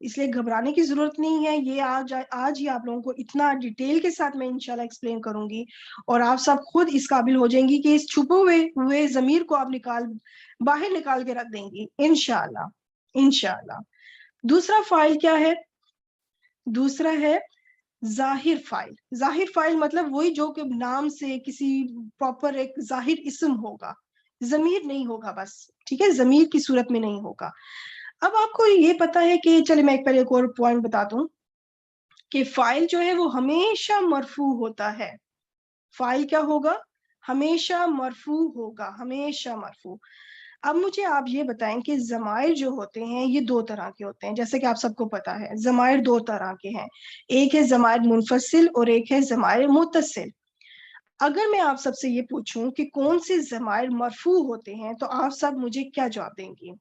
اس لیے گھبرانے کی ضرورت نہیں ہے. یہ آج ہی آپ لوگوں کو اتنا ڈیٹیل کے ساتھ میں انشاءاللہ ایکسپلین کروں گی, اور آپ سب خود اس قابل ہو جائیں گی کہ اس چھپے ہوئے ضمیر کو آپ باہر نکال کے رکھ دیں گی انشاءاللہ. انشاءاللہ. دوسرا فائل کیا ہے؟ دوسرا ہے ظاہر فائل. ظاہر فائل مطلب وہی جو کہ نام سے کسی پراپر ایک ظاہر اسم ہوگا, ضمیر نہیں ہوگا بس, ٹھیک ہے, ضمیر کی صورت میں نہیں ہوگا. اب آپ کو یہ پتا ہے کہ چلے میں پہلے ایک اور پوائنٹ بتاتا ہوں کہ فائل جو ہے وہ ہمیشہ مرفوع ہوتا ہے. فائل کیا ہوگا؟ ہمیشہ مرفوع ہوگا, ہمیشہ مرفوع. اب مجھے آپ یہ بتائیں کہ ضمائر جو ہوتے ہیں یہ دو طرح کے ہوتے ہیں, جیسے کہ آپ سب کو پتا ہے ضمائر دو طرح کے ہیں, ایک ہے ضمائر منفصل اور ایک ہے ضمائر متصل. اگر میں آپ سب سے یہ پوچھوں کہ کون سے ضمائر مرفوع ہوتے ہیں تو آپ سب مجھے کیا جواب دیں گی؟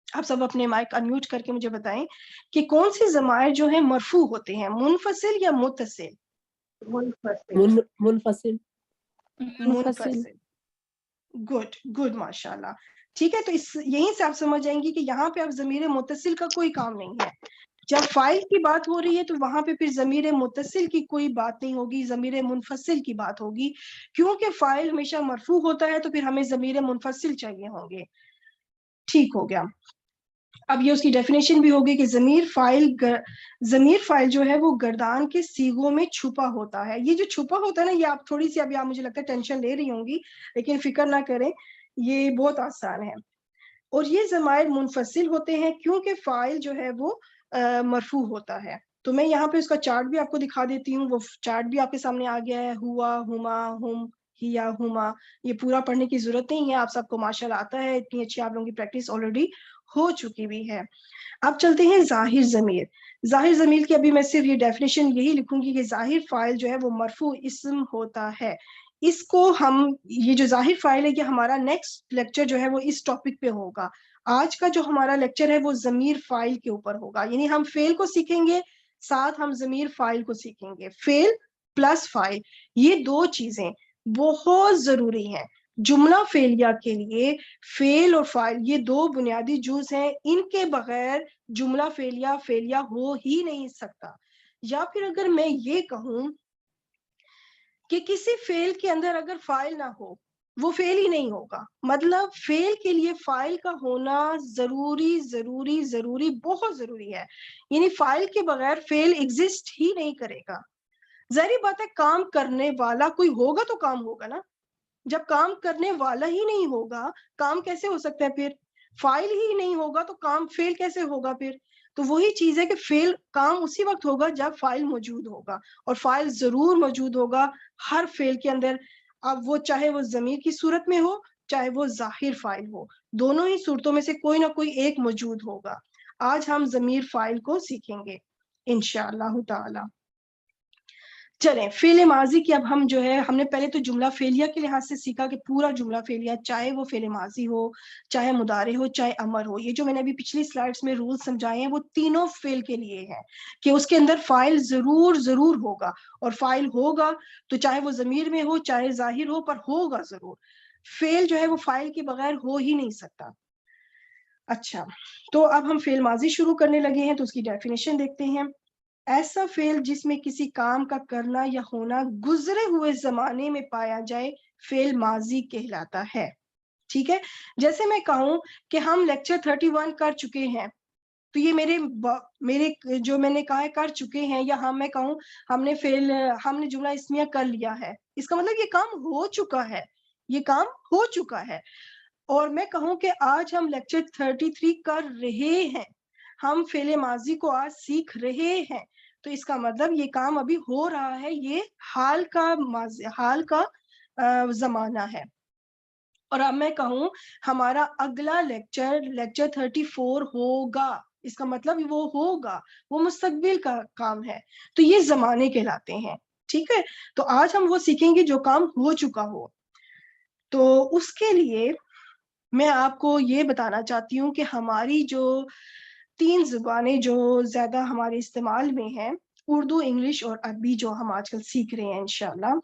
آپ سب اپنے مائک انمیوٹ کر کے مجھے بتائیں کہ کون سے ضمائر جو ہیں مرفوع ہوتے ہیں, منفصل یا متصل؟ منفصل. منفصل. گڈ گڈ, ماشاء اللہ. ٹھیک ہے, تو یہیں سے آپ سمجھ جائیں گی کہ یہاں پہ اب ضمیر متصل کا کوئی کام نہیں ہے. جب فائل کی بات ہو رہی ہے تو وہاں پہ پھر ضمیر متصل کی کوئی بات نہیں ہوگی, ضمیر منفصل کی بات ہوگی, کیونکہ فائل ہمیشہ مرفوع ہوتا ہے تو پھر ہمیں ضمیر منفصل چاہیے ہوں گے. ٹھیک ہو گیا. اب یہ اس کی ڈیفینیشن بھی ہوگی کہ ضمیر فائل جو ہے وہ گردان کے صیغوں میں چھپا ہوتا ہے. یہ جو چھپا ہوتا ہے نا, یہ آپ تھوڑی سی ابھی آپ مجھے لگتا ہے ٹینشن لے رہی ہوں گی, لیکن فکر نہ کریں, یہ بہت آسان ہے. اور یہ ضمائر منفصل ہوتے ہیں کیونکہ فائل جو ہے وہ مرفوع ہوتا ہے. تو میں یہاں پہ اس کا چارٹ بھی آپ کو دکھا دیتی ہوں, وہ چارٹ بھی آپ کے سامنے آ گیا ہے. ہوا, ہما, ہم, ہیا, ہما, یہ پورا پڑھنے کی ضرورت نہیں ہے, آپ سب کو ماشاءاللہ آتا ہے, اتنی اچھی آپ لوگوں کی پریکٹس آلریڈی ہو چکی بھی ہے. اب چلتے ہیں ظاہر ضمیر. ظاہر ضمیر کی ابھی میں صرف یہ ڈیفینیشن یہی لکھوں گی کہ ظاہر فائل جو ہے وہ مرفوع اسم ہوتا ہے. اس کو ہم, یہ جو ظاہر فائل ہے, یہ ہمارا نیکسٹ لیکچر جو ہے وہ اس ٹاپک پہ ہوگا. آج کا جو ہمارا لیکچر ہے وہ ضمیر فائل کے اوپر ہوگا, یعنی ہم فعل کو سیکھیں گے, ساتھ ہم ضمیر فائل کو سیکھیں گے. فعل پلس فائل, یہ دو چیزیں بہت ضروری ہیں. جملہ فعلیہ کے لیے فعل اور فائل یہ دو بنیادی جز ہیں, ان کے بغیر جملہ فعلیہ ہو ہی نہیں سکتا. یا پھر اگر میں یہ کہوں کہ کسی فعل کے اندر اگر فائل نہ ہو وہ فعل ہی نہیں ہوگا. مطلب فعل کے لیے فائل کا ہونا ضروری ضروری ضروری بہت ضروری ہے, یعنی فائل کے بغیر فعل ایگزسٹ ہی نہیں کرے گا. ظاہری بات ہے, کام کرنے والا کوئی ہوگا تو کام ہوگا نا. جب کام کرنے والا ہی نہیں ہوگا, کام کیسے ہو سکتا ہے؟ پھر فائل ہی نہیں ہوگا تو کام فعل کیسے ہوگا پھر؟ تو وہی چیز ہے کہ فعل کام اسی وقت ہوگا جب فائل موجود ہوگا, اور فائل ضرور موجود ہوگا ہر فعل کے اندر. اب وہ چاہے وہ ضمیر کی صورت میں ہو, چاہے وہ ظاہر فائل ہو, دونوں ہی صورتوں میں سے کوئی نہ کوئی ایک موجود ہوگا. آج ہم ضمیر فائل کو سیکھیں گے انشاءاللہ تعالی. چلیں, فعل ماضی کی اب ہم جو ہے, ہم نے پہلے تو جملہ فعلیہ کے لحاظ سے سیکھا کہ پورا جملہ فعلیہ, چاہے وہ فعل ماضی ہو, چاہے مضارع ہو, چاہے امر ہو. یہ جو میں نے ابھی پچھلی سلائیڈز میں رول سمجھائے ہیں وہ تینوں فعل کے لیے ہیں کہ اس کے اندر فاعل ضرور ہوگا, اور فاعل ہوگا تو چاہے وہ ضمیر میں ہو چاہے ظاہر ہو, پر ہوگا ضرور. فعل جو ہے وہ فاعل کے بغیر ہو ہی نہیں سکتا. اچھا, تو اب ہم فعل ماضی شروع کرنے لگے ہیں, تو اس کی ڈیفینیشن دیکھتے ہیں. ایسا فعل جس میں کسی کام کا کرنا یا ہونا گزرے ہوئے زمانے میں پایا جائے فعل ماضی کہلاتا ہے. ٹھیک ہے, جیسے میں کہوں کہ ہم لیکچر 31 کر چکے ہیں, تو یہ میرے جو میں نے کہا ہے کر چکے ہیں, یا میں کہوں ہم نے جملہ اسمیہ کر لیا ہے, اس کا مطلب یہ کام ہو چکا ہے, یہ کام ہو چکا ہے. اور میں کہوں کہ آج ہم لیکچر 33 کر رہے ہیں, ہم فعل ماضی کو آج سیکھ رہے ہیں, تو اس کا مطلب یہ کام ابھی ہو رہا ہے, یہ حال کا زمانہ ہے. اور اب میں کہوں ہمارا اگلا لیکچر 34 ہوگا, اس کا مطلب وہ ہوگا, وہ مستقبل کا کام ہے, تو یہ زمانے کہلاتے ہیں. ٹھیک ہے, تو آج ہم وہ سیکھیں گے جو کام ہو چکا ہو. تو اس کے لیے میں آپ کو یہ بتانا چاہتی ہوں کہ ہماری جو 3 زبانیں جو زیادہ ہمارے استعمال میں ہیں, اردو, انگلش اور عربی, جو ہم آج کل سیکھ رہے ہیں انشاءاللہ,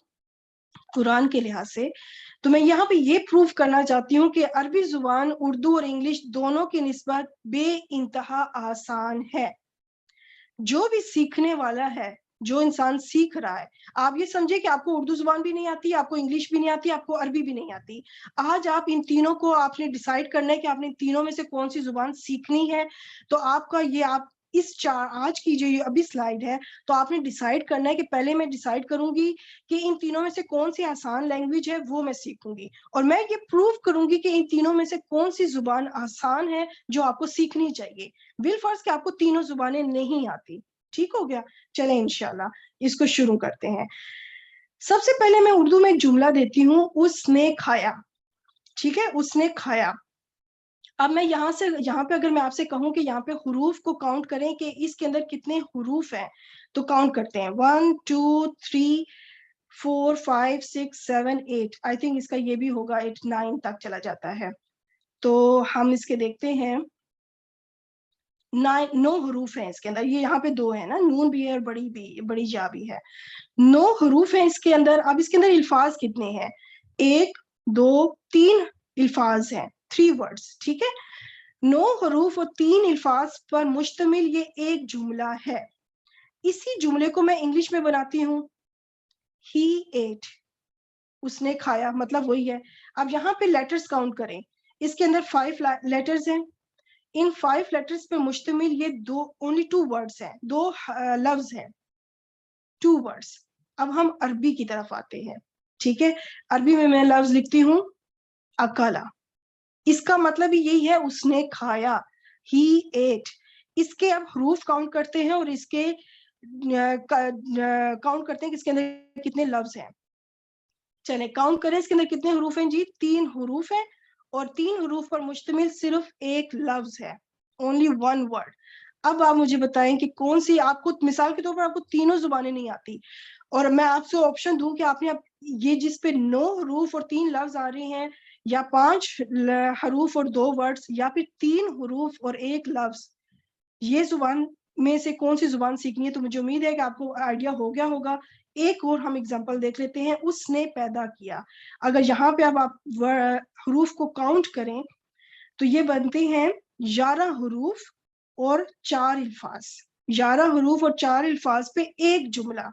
قرآن کے لحاظ سے، تو میں یہاں پہ یہ پروف کرنا چاہتی ہوں کہ عربی زبان اردو اور انگلش دونوں کی نسبت بے انتہا آسان ہے. جو بھی سیکھنے والا ہے، جو انسان سیکھ رہا ہے، آپ یہ سمجھے کہ آپ کو اردو زبان بھی نہیں آتی، آپ کو انگلش بھی نہیں آتی، آپ کو عربی بھی نہیں آتی. آج آپ ان تینوں کو آپ نے ڈیسائیڈ کرنا ہے کہ آپ نے تینوں میں سے کون سی زبان سیکھنی ہے. تو آپ کا یہ آپ اس آج کی جو ابھی سلائیڈ ہے، تو آپ نے ڈیسائیڈ کرنا ہے کہ پہلے میں ڈیسائیڈ کروں گی کہ ان تینوں میں سے کون سی آسان لینگویج ہے، وہ میں سیکھوں گی، اور میں یہ پروف کروں گی کہ ان تینوں میں سے کون سی زبان آسان ہے جو آپ کو سیکھنی چاہیے. بالفرض کہ آپ کو تینوں زبانیں نہیں آتی. ٹھیک ہو گیا؟ چلیں انشاءاللہ اس کو شروع کرتے ہیں. سب سے پہلے میں اردو میں ایک جملہ دیتی ہوں، اس نے کھایا. ٹھیک ہے، اس نے کھایا. اب میں یہاں پہ اگر میں آپ سے کہوں کہ یہاں پہ حروف کو کاؤنٹ کریں کہ اس کے اندر کتنے حروف ہیں، تو کاؤنٹ کرتے ہیں 1 2 3 4 5 6 7 8. آئی تھنک اس کا یہ بھی ہوگا 8 9 تک چلا جاتا ہے. تو ہم اس کے دیکھتے ہیں 9 حروف ہیں اس کے اندر. یہ یہاں پہ 2 ہیں نا، نون بھی ہے اور بڑی جا بھی ہے. 9 حروف ہیں اس کے اندر. اب اس کے اندر الفاظ کتنے ہیں؟ 1 2 3 الفاظ ہیں، 3 words. ٹھیک ہے، 9 حروف اور 3 الفاظ پر مشتمل یہ ایک جملہ ہے. اسی جملے کو میں انگلش میں بناتی ہوں he ate. اس نے کھایا، مطلب وہی ہے. اب یہاں پہ لیٹرز کاؤنٹ کریں. اس کے اندر 5 لیٹرز ہیں. ان 5 لیٹرز پہ مشتمل یہ only 2 words ہیں، 2 لفظ ہیں، 2 words. اب ہم عربی کی طرف آتے ہیں. ٹھیک ہے، عربی میں لفظ لکھتی ہوں اکلا. اس کا مطلب ہی یہی ہے، اس نے کھایا، he ate. اس کے اب حروف کاؤنٹ کرتے ہیں اور اس کے کاؤنٹ کرتے ہیں کہ اس کے اندر کتنے لفظ ہیں. چلیں کاؤنٹ کریں اس کے اندر کتنے حروف ہیں جی؟ 3 حروف ہیں، اور 3 حروف پر مشتمل صرف ایک لفظ ہے، only one word. اب آپ مجھے بتائیں کہ کون سی، آپ کو مثال کے طور پر آپ کو تینوں زبانیں نہیں آتی، اور میں آپ سے آپشن دوں کہ آپ نے یہ جس پہ 9 حروف اور 3 لفظ آ رہے ہیں، یا 5 حروف اور 2 words، یا پھر 3 حروف اور 1 لفظ، یہ زبان میں سے کون سی زبان سیکھنی ہے. تو مجھے امید ہے کہ آپ کو آئیڈیا ہو گیا ہوگا. ایک اور ہم اگزامپل دیکھ لیتے ہیں، اس نے پیدا کیا. اگر یہاں پہ اب آپ حروف کو کاؤنٹ کریں تو یہ بنتے ہیں 11 حروف اور 4 الفاظ. 11 حروف اور 4 الفاظ پہ ایک جملہ.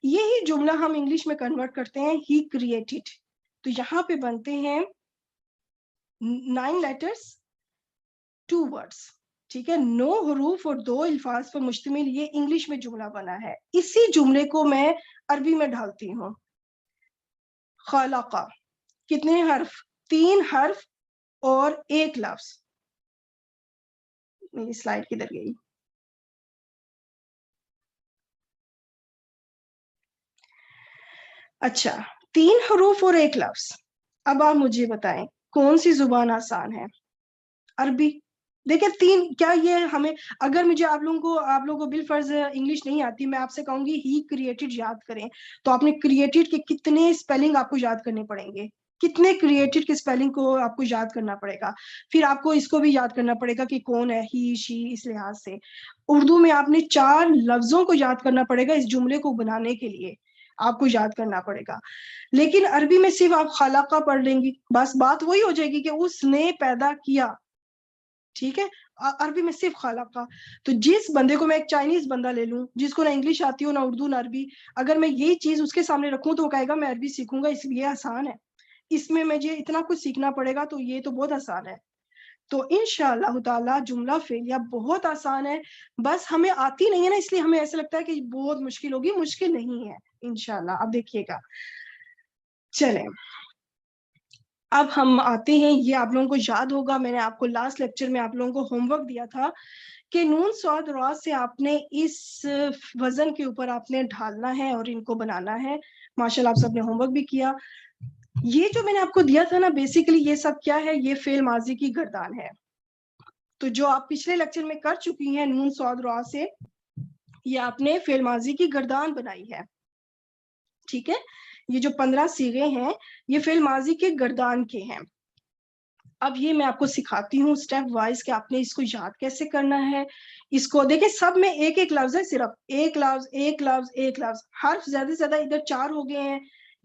یہی جملہ ہم انگلش میں کنورٹ کرتے ہیں he created. تو یہاں پہ بنتے ہیں 9 لیٹرز 2 words. ٹھیک ہے، 9 حروف اور 2 الفاظ پر مشتمل یہ انگلش میں جملہ بنا ہے. اسی جملے کو میں عربی میں ڈالتی ہوں. خلقہ، کتنے حرف؟ 3 حرف اور 1 لفظ. میری سلائڈ کدھر گئی؟ اچھا، 3 حروف اور 1 لفظ. اب آپ مجھے بتائیں کون سی زبان آسان ہے؟ عربی. دیکھیں 3، کیا یہ ہمیں، اگر مجھے آپ لوگوں کو بالفرض انگلش نہیں آتی، میں آپ سے کہوں گی ہی کریٹڈ یاد کریں، تو آپ نے کریٹڈ کے کتنے اسپیلنگ آپ کو یاد کرنے پڑیں گے؟ کتنے کریٹڈ کے اسپیلنگ کو آپ کو یاد کرنا پڑے گا؟ پھر آپ کو اس کو بھی یاد کرنا پڑے گا کہ کون ہے، ہی شی. اس لحاظ سے اردو میں آپ نے 4 لفظوں کو یاد کرنا پڑے گا. اس جملے کو بنانے کے لیے آپ کو یاد کرنا پڑے گا. لیکن عربی میں صرف آپ خلقہ پڑھ لیں گی، بس بات وہی ہو جائے گی کہ اس نے پیدا کیا. ٹھیک ہے، عربی میں صرف خلقہ. تو جس بندے کو، میں ایک چائنیز بندہ لے لوں جس کو نہ انگلش آتی ہو نہ اردو نہ عربی، اگر میں یہی چیز اس کے سامنے رکھوں تو وہ کہے گا میں عربی سیکھوں گا، اس لیے آسان ہے، اس میں مجھے اتنا کچھ سیکھنا پڑے گا، تو یہ تو بہت آسان ہے. تو انشاءاللہ تعالی جملہ فعلیہ بہت آسان ہے، بس ہمیں آتی نہیں ہے نا، اس لیے ہمیں ایسا لگتا ہے کہ بہت مشکل ہوگی. مشکل نہیں ہے انشاءاللہ. اب دیکھیے گا، چلیں اب ہم آتے ہیں. یہ آپ لوگوں کو یاد ہوگا، میں نے آپ کو لاسٹ لیکچر میں آپ لوگوں کو ہوم ورک دیا تھا کہ نون صاد را سے آپ نے اس وزن کے اوپر آپ نے ڈھالنا ہے اور ان کو بنانا ہے. ماشاءاللہ آپ سب نے ہوم ورک بھی کیا. یہ جو میں نے آپ کو دیا تھا نا، بیسیکلی یہ سب کیا ہے؟ یہ فعل ماضی کی گردان ہے. تو جو آپ پچھلے لیکچر میں کر چکی ہیں نون صاد را سے، یہ آپ نے فعل ماضی کی گردان بنائی ہے. ٹھیک ہے، یہ جو 15 صیغے ہیں یہ فعل ماضی کے گردان کے ہیں. اب یہ میں آپ کو سکھاتی ہوں سٹیپ وائز کہ آپ نے اس کو یاد کیسے کرنا ہے. اس کو دیکھیں، سب میں ایک ایک لفظ ہے، صرف ایک لفظ ایک لفظ ایک لفظ. حرف زیادہ سے زیادہ ادھر 4 ہو گئے ہیں،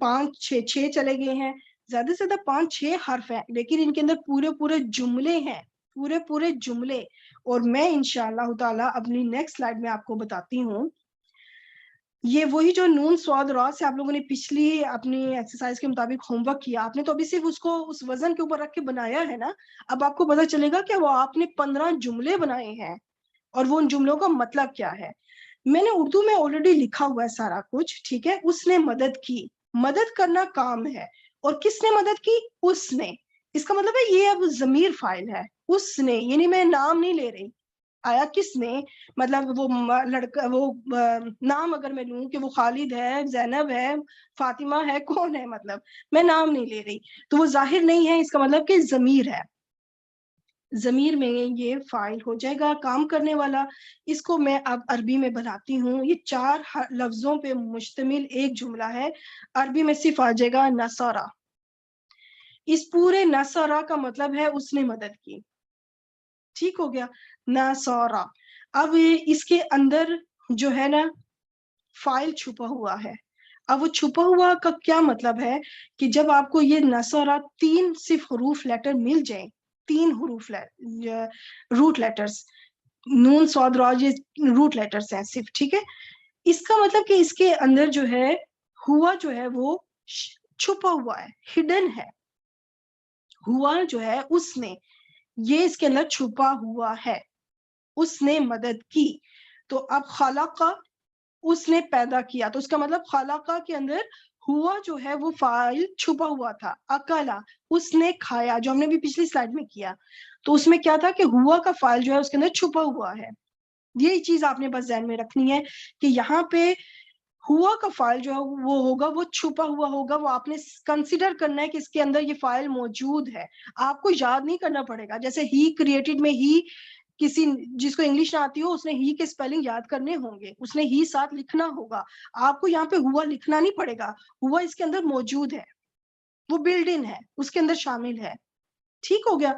5-6 چلے گئے ہیں, زیادہ سے زیادہ 5-6 حرف ہیں, لیکن ان کے اندر پورے پورے جملے ہیں, پورے پورے جملے. اور میں انشاءاللہ تعالیٰ اپنی نیکسٹ سلائیڈ میں آپ کو بتاتی ہوں. یہ وہی جو نون صاد را سے آپ لوگوں نے پچھلی اپنی ایکسرسائز کے مطابق ہوم ورک کیا, آپ نے تو ابھی صرف اس کو اس وزن کے اوپر رکھ کے بنایا ہے نا. اب آپ کو پتا چلے گا کہ وہ آپ نے 15 جملے بنائے ہیں, اور وہ ان جملوں کا مطلب کیا ہے. میں نے اردو میں آلریڈی لکھا ہوا ہے سارا کچھ, ٹھیک ہے. اس نے مدد کی, مدد کرنا کام ہے, اور کس نے مدد کی؟ اس نے. اس کا مطلب ہے یہ اب ضمیر فاعل ہے, اس نے, یعنی میں نام نہیں لے رہی. آیا کس نے, مطلب وہ لڑکا, وہ نام اگر میں لوں کہ وہ خالد ہے, زینب ہے, فاطمہ ہے, کون ہے, مطلب میں نام نہیں لے رہی, تو وہ ظاہر نہیں ہے. اس کا مطلب کہ ضمیر ہے. ضمیر میں یہ فاعل ہو جائے گا, کام کرنے والا. اس کو میں اب عربی میں بناتی ہوں. یہ 4 لفظوں پہ مشتمل ایک جملہ ہے. عربی میں صرف آ جائے گا نصرہ. اس پورے نصرہ کا مطلب ہے اس نے مدد کی. ٹھیک ہو گیا, نصرہ. اب اس کے اندر جو ہے نا فاعل چھپا ہوا ہے. اب وہ چھپا ہوا کا کیا مطلب ہے کہ جب آپ کو یہ نصرہ 3 صرف حروف لیٹر مل جائیں, 3 حروف روٹ لیٹرز, نون صاد را یہ روٹ لیٹرز ہیں صرف, ٹھیک ہے. اس کا مطلب کہ اس کے اندر جو ہے ہوا جو ہے وہ چھپا ہوا ہے, ہڈن ہے. ہوا جو ہے اس نے, یہ اس کے اندر چھپا ہوا ہے. اس نے مدد کی. تو اب خلقہ, اس نے پیدا کیا, تو اس کا مطلب خلقہ کے اندر ہوا جو ہے وہ فاعل چھپا ہوا تھا. اکلا, اس نے کھایا, جو ہم نے بھی پچھلی سلائیڈ میں کیا. تو اس میں کیا تھا کہ ہوا کا فاعل جو ہے اس کے اندر چھپا ہوا ہے. یہ چیز آپ نے بس ذہن میں رکھنی ہے کہ یہاں پہ ہوا کا فاعل جو ہے وہ ہوگا, وہ چھپا ہوا ہوگا. وہ آپ نے کنسیڈر کرنا ہے کہ اس کے اندر یہ فاعل موجود ہے. آپ کو یاد نہیں کرنا پڑے گا. جیسے ہی کریٹڈ میں ہی, کسی جس کو انگلش نہ آتی ہو اس نے ہی کے اسپیلنگ یاد کرنے ہوں گے, اس نے ہی ساتھ لکھنا ہوگا. آپ کو یہاں پہ ہوا لکھنا نہیں پڑے گا. ہوا اس کے اندر موجود ہے, وہ بلڈ ان ہے, اس کے اندر شامل ہے. ٹھیک ہو گیا.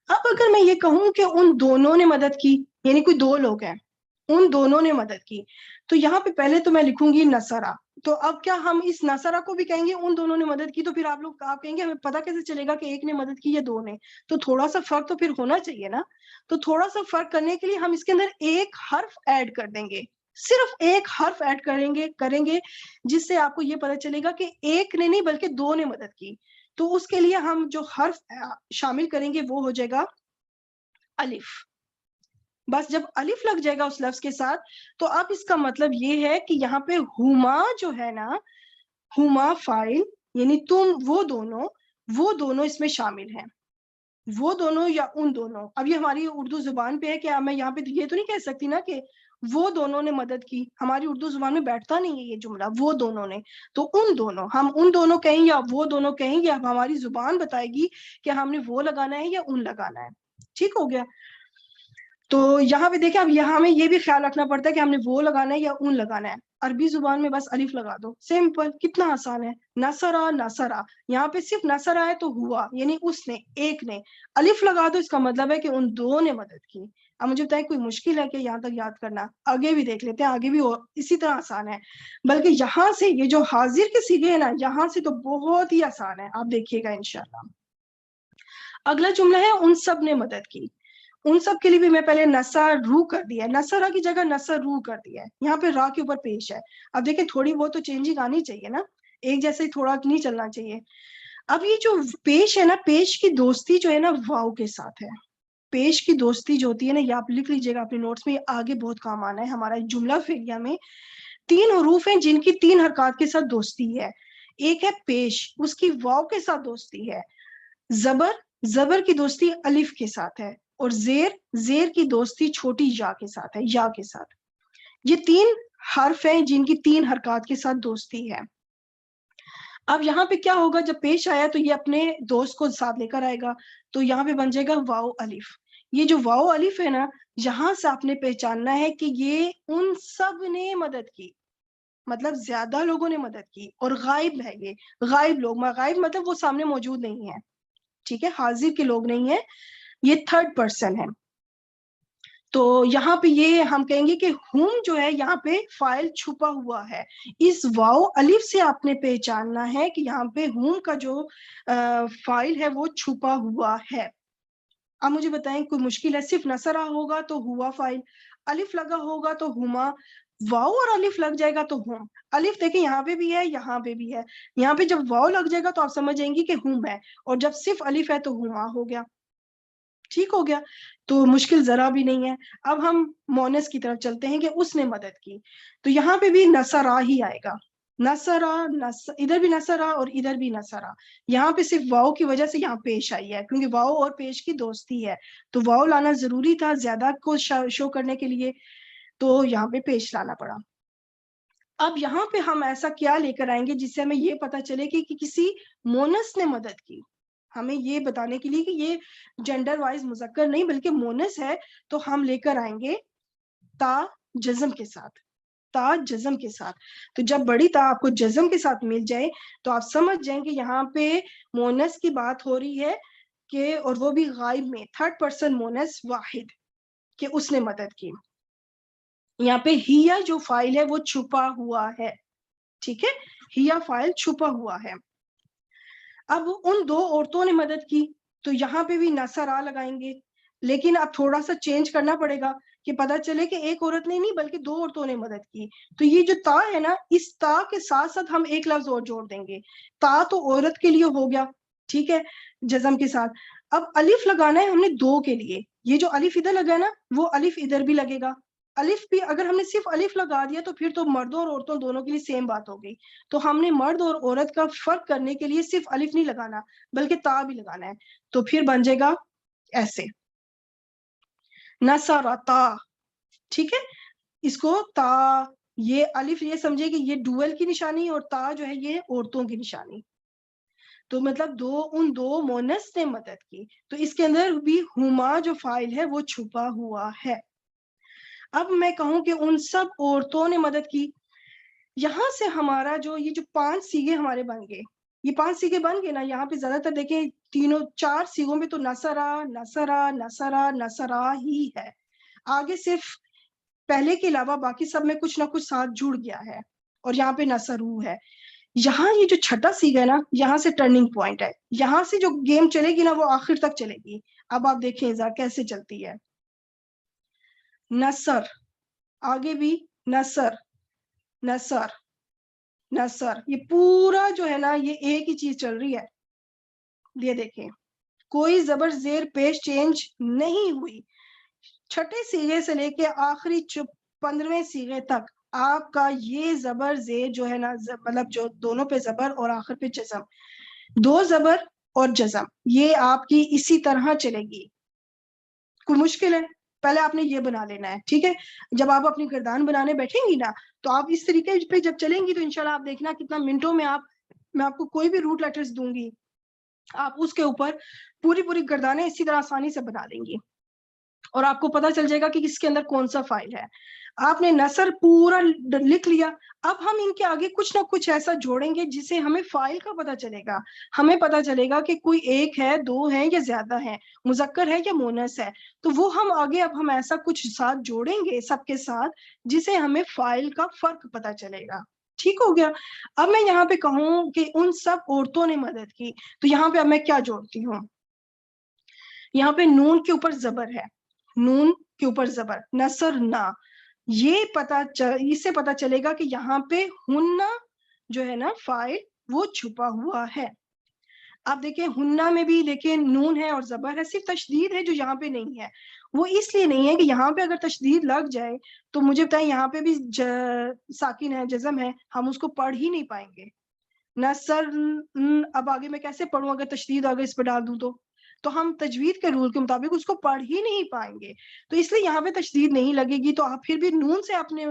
اب اگر میں یہ کہوں کہ ان دونوں نے مدد کی, یعنی کوئی 2 لوگ ہیں, ان دونوں نے مدد کی, تو یہاں پہ پہلے تو میں لکھوں گی نصرہ. تو اب کیا ہم اس نصرہ کو بھی کہیں گے ان دونوں نے مدد کی؟ تو پھر آپ کہیں گے ہمیں پتہ کیسے چلے گا کہ ایک نے مدد کی یا 2 نے؟ تو تھوڑا سا فرق تو پھر ہونا چاہیے نا. تو تھوڑا سا فرق کرنے کے لیے ہم اس کے اندر ایک حرف ایڈ کر دیں گے, صرف ایک حرف ایڈ کریں گے جس سے آپ کو یہ پتہ چلے گا کہ ایک نے نہیں بلکہ 2 نے مدد کی. تو اس کے لیے ہم جو حرف شامل کریں گے وہ ہو جائے گا الف. بس جب الف لگ جائے گا اس لفظ کے ساتھ, تو اب اس کا مطلب یہ ہے کہ یہاں پہ ہما جو ہے نا, ہما فاعل, یعنی تم, وہ دونوں اس میں شامل ہیں. وہ دونوں یا ان دونوں. اب یہ ہماری اردو زبان پہ ہے کہ میں یہاں پہ یہ تو نہیں کہہ سکتی نا کہ وہ دونوں نے مدد کی. ہماری اردو زبان میں بیٹھتا نہیں ہے یہ جملہ, وہ دونوں نے. تو ان دونوں, ہم ان دونوں کہیں یا وہ دونوں کہیں گے, اب ہماری زبان بتائے گی کہ ہم نے وہ لگانا ہے یا ان لگانا ہے. ٹھیک ہو گیا. تو یہاں پہ دیکھیں, اب یہاں ہمیں یہ بھی خیال رکھنا پڑتا ہے کہ ہم نے وہ لگانا ہے یا اون لگانا ہے. عربی زبان میں بس الف لگا دو, سمپل, کتنا آسان ہے. نصرہ, نصرہ, یہاں پہ صرف نصرہ ہے تو ہوا, یعنی اس نے, ایک نے. الف لگا دو, اس کا مطلب ہے کہ ان 2 نے مدد کی. اب مجھے بتائیں کوئی مشکل ہے کہ یہاں تک یاد کرنا؟ آگے بھی دیکھ لیتے ہیں, آگے بھی اسی طرح آسان ہے. بلکہ یہاں سے یہ جو حاضر کے صیغے ہیں نا, یہاں سے تو بہت ہی آسان ہے, آپ دیکھیے گا انشاءاللہ. اگلا جملہ ہے ان سب نے مدد کی. ان سب کے لیے بھی میں پہلے نصر رو کر دیا ہے, نصرہ کی جگہ نصر رو کر دیا ہے. یہاں پہ را کے اوپر پیش ہے. اب دیکھیں تھوڑی بہت تو چینجنگ آنی چاہیے نا, ایک جیسے تھوڑا نہیں چلنا چاہیے. اب یہ جو پیش ہے نا, پیش کی دوستی جو ہے نا واو کے ساتھ ہے. پیش کی دوستی جو ہوتی ہے نا, یہ آپ لکھ لیجیے گا اپنے نوٹس میں, یہ آگے بہت کام آنا ہے. ہمارا جملہ فعلیہ میں 3 حروف ہیں جن کی 3 حرکات کے ساتھ دوستی ہے. ایک ہے پیش, اس کی واو کے ساتھ دوستی ہے. زبر کی دوستی الف کے ساتھ ہے. اور زیر کی دوستی چھوٹی یا کے ساتھ ہے, یا کے ساتھ. یہ 3 حرف ہیں جن کی 3 حرکات کے ساتھ دوستی ہے. اب یہاں پہ کیا ہوگا, جب پیش آیا تو یہ اپنے دوست کو ساتھ لے کر آئے گا, تو یہاں پہ بن جائے گا واو الف. یہ جو واو الف ہے نا, یہاں سے آپ نے پہچاننا ہے کہ یہ ان سب نے مدد کی, مطلب زیادہ لوگوں نے مدد کی. اور غائب ہے, یہ غائب لوگ, غائب مطلب وہ سامنے موجود نہیں ہے, ٹھیک ہے, حاضر کے لوگ نہیں ہیں, یہ 3rd پرسن ہے. تو یہاں پہ یہ ہم کہیں گے کہ ہم جو ہے یہاں پہ فائل چھپا ہوا ہے. اس واو الف سے آپ نے پہچاننا ہے کہ یہاں پہ ہم کا جو فائل ہے وہ چھپا ہوا ہے. اب مجھے بتائیں کوئی مشکل ہے؟ صرف نصرہ ہوگا تو ہوا فائل، الف لگا ہوگا تو ہما، واو اور الف لگ جائے گا تو ہم. الف دیکھیں یہاں پہ بھی ہے یہاں پہ بھی ہے، یہاں پہ جب واو لگ جائے گا تو آپ سمجھ جائیں گی کہ ہم ہے، اور جب صرف الف ہے تو ہما ہو گیا. ٹھیک ہو گیا؟ تو مشکل ذرا بھی نہیں ہے. اب ہم مونس کی طرف چلتے ہیں کہ اس نے مدد کی. تو یہاں پہ بھی نصرہ ہی آئے گا. نصرہ، ادھر بھی نصرہ اور ادھر بھی نصرہ. یہاں پہ صرف واؤ کی وجہ سے یہاں پیش آئی ہے، کیونکہ واؤ اور پیش کی دوستی ہے، تو واؤ لانا ضروری تھا زیادہ کو شو کرنے کے لیے، تو یہاں پہ پیش لانا پڑا. اب یہاں پہ ہم ایسا کیا لے کر آئیں گے جس سے ہمیں یہ پتا چلے کہ کسی مونس نے مدد کی. ہمیں یہ بتانے کے لیے کہ یہ جینڈر وائز مذکر نہیں بلکہ مونس ہے، تو ہم لے کر آئیں گے تا جزم کے ساتھ. تا جزم کے ساتھ. تو جب بڑی تا آپ کو جزم کے ساتھ مل جائے تو آپ سمجھ جائیں کہ یہاں پہ مونس کی بات ہو رہی ہے، کہ اور وہ بھی غائب میں، تھرڈ پرسن مونس واحد، کہ اس نے مدد کی. یہاں پہ ہیا جو فائل ہے وہ چھپا ہوا ہے. ٹھیک ہے، ہیا فائل چھپا ہوا ہے. اب ان دو عورتوں نے مدد کی، تو یہاں پہ بھی نصرہ لگائیں گے، لیکن اب تھوڑا سا چینج کرنا پڑے گا کہ پتا چلے کہ ایک عورت نے نہیں بلکہ دو عورتوں نے مدد کی. تو یہ جو تا ہے نا، اس تا کے ساتھ ساتھ ہم ایک لفظ اور جوڑ دیں گے. تا تو عورت کے لیے ہو گیا، ٹھیک ہے، جزم کے ساتھ. اب الف لگانا ہے ہم نے دو کے لیے. یہ جو الف ادھر لگا ہے نا، وہ الف ادھر بھی لگے گا. الف بھی اگر ہم نے صرف الف لگا دیا تو پھر تو مردوں اور عورتوں دونوں کے لیے سیم بات ہو گئی. تو ہم نے مرد اور عورت کا فرق کرنے کے لیے صرف الف نہیں لگانا بلکہ تا بھی لگانا ہے. تو پھر بن جائے گا ایسے، نصرتا. ٹھیک ہے، اس کو تا، یہ الف یہ سمجھے کہ یہ ڈوئل کی نشانی، اور تا جو ہے یہ عورتوں کی نشانی. تو مطلب ان دو مونس نے مدد کی. تو اس کے اندر بھی ہما جو فائل ہے وہ چھپا ہوا ہے. اب میں کہوں کہ ان سب عورتوں نے مدد کی، یہاں سے ہمارا یہ جو 5 سیغے ہمارے بن گئے، یہ 5 سیغے بن گئے نا. یہاں پہ زیادہ تر دیکھیں 4 سیغوں میں تو نصرہ نصرہ نصرہ نصرہ ہی ہے. آگے صرف پہلے کے علاوہ باقی سب میں کچھ نہ کچھ ساتھ جڑ گیا ہے، اور یہاں پہ نصرو ہے. یہاں یہ جو چھٹا سیغہ ہے نا، یہاں سے ٹرننگ پوائنٹ ہے. یہاں سے جو گیم چلے گی نا وہ آخر تک چلے گی. اب آپ دیکھیں ذرا کیسے چلتی ہے. نصر، آگے بھی نصر نصر نصر، یہ پورا جو ہے نا یہ ایک ہی چیز چل رہی ہے. یہ دیکھیں کوئی زبر زیر پیش چینج نہیں ہوئی. چھٹے سیغے سے لے کے آخری 15ویں سیغے تک آپ کا یہ زبر زیر جو ہے نا، مطلب جو دونوں پہ زبر اور آخر پہ جزم، 2 زبر اور جزم، یہ آپ کی اسی طرح چلے گی. کوئی مشکل ہے؟ پہلے آپ نے یہ بنا لینا ہے. ٹھیک ہے، جب آپ اپنی گردان بنانے بیٹھیں گی نا تو آپ اس طریقے پہ جب چلیں گی تو انشاءاللہ آپ دیکھنا کتنا منٹوں میں میں آپ کو کوئی بھی روٹ لیٹرز دوں گی، آپ اس کے اوپر پوری گردانیں اسی طرح آسانی سے بنا لیں گی، اور آپ کو پتا چل جائے گا کہ اس کے اندر کون سا فائل ہے. آپ نے نثر پورا لکھ لیا. اب ہم ان کے آگے کچھ نہ کچھ ایسا جوڑیں گے جسے ہمیں فائل کا پتا چلے گا. ہمیں پتا چلے گا کہ کوئی ایک ہے، 2 ہے یا زیادہ ہے، مذکر ہے یا مونس ہے. تو وہ ہم آگے اب ہم ایسا کچھ ساتھ جوڑیں گے سب کے ساتھ جسے ہمیں فائل کا فرق پتا چلے گا. ٹھیک ہو گیا؟ اب میں یہاں پہ کہوں کہ ان سب عورتوں نے مدد کی، تو یہاں پہ اب میں کیا جوڑتی ہوں؟ یہاں پہ نون کے اوپر زبر ہے، نون کے اوپر زبر، نصر نہ. یہ اس سے پتا چلے گا کہ یہاں پہ ہننا جو ہے نا فائل وہ چھپا ہوا ہے. آپ دیکھیں ہننا میں بھی دیکھیں نون ہے اور زبر ہے، صرف تشدید ہے جو یہاں پہ نہیں ہے. وہ اس لیے نہیں ہے کہ یہاں پہ اگر تشدید لگ جائے تو مجھے بتائیں یہاں پہ بھی ساکن ہے، جزم ہے، ہم اس کو پڑھ ہی نہیں پائیں گے. نصر، اب آگے میں کیسے پڑھوں اگر تشدید اگر اس پہ ڈال دوں تو ہم تجوید کے رول کے مطابق اس کو پڑھ ہی نہیں پائیں گے. تو اس لیے یہاں پہ تشدید نہیں لگے گی. تو آپ پھر بھی نون سے آپ نے،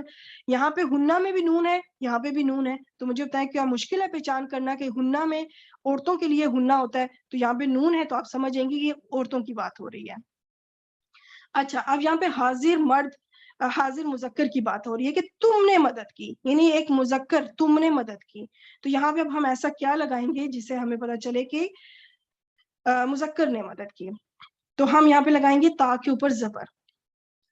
یہاں پہ ہننا میں بھی نون ہے، یہاں پہ بھی نون ہے، تو مجھے بتائیں کیا مشکل ہے پہچان کرنا کہ ہننا میں عورتوں کے لیے ہننا ہوتا ہے، تو یہاں پہ نون ہے تو آپ سمجھیں گے کہ یہ عورتوں کی بات ہو رہی ہے. اچھا، اب یہاں پہ حاضر مرد، حاضر مذکر کی بات ہو رہی ہے کہ تم نے مدد کی، یعنی ایک مذکر تم نے مدد کی. تو یہاں پہ اب ہم ایسا کیا لگائیں گے جسے ہمیں پتا چلے کہ مذکر نے مدد کی. تو ہم یہاں پہ لگائیں گے تا کے اوپر زبر.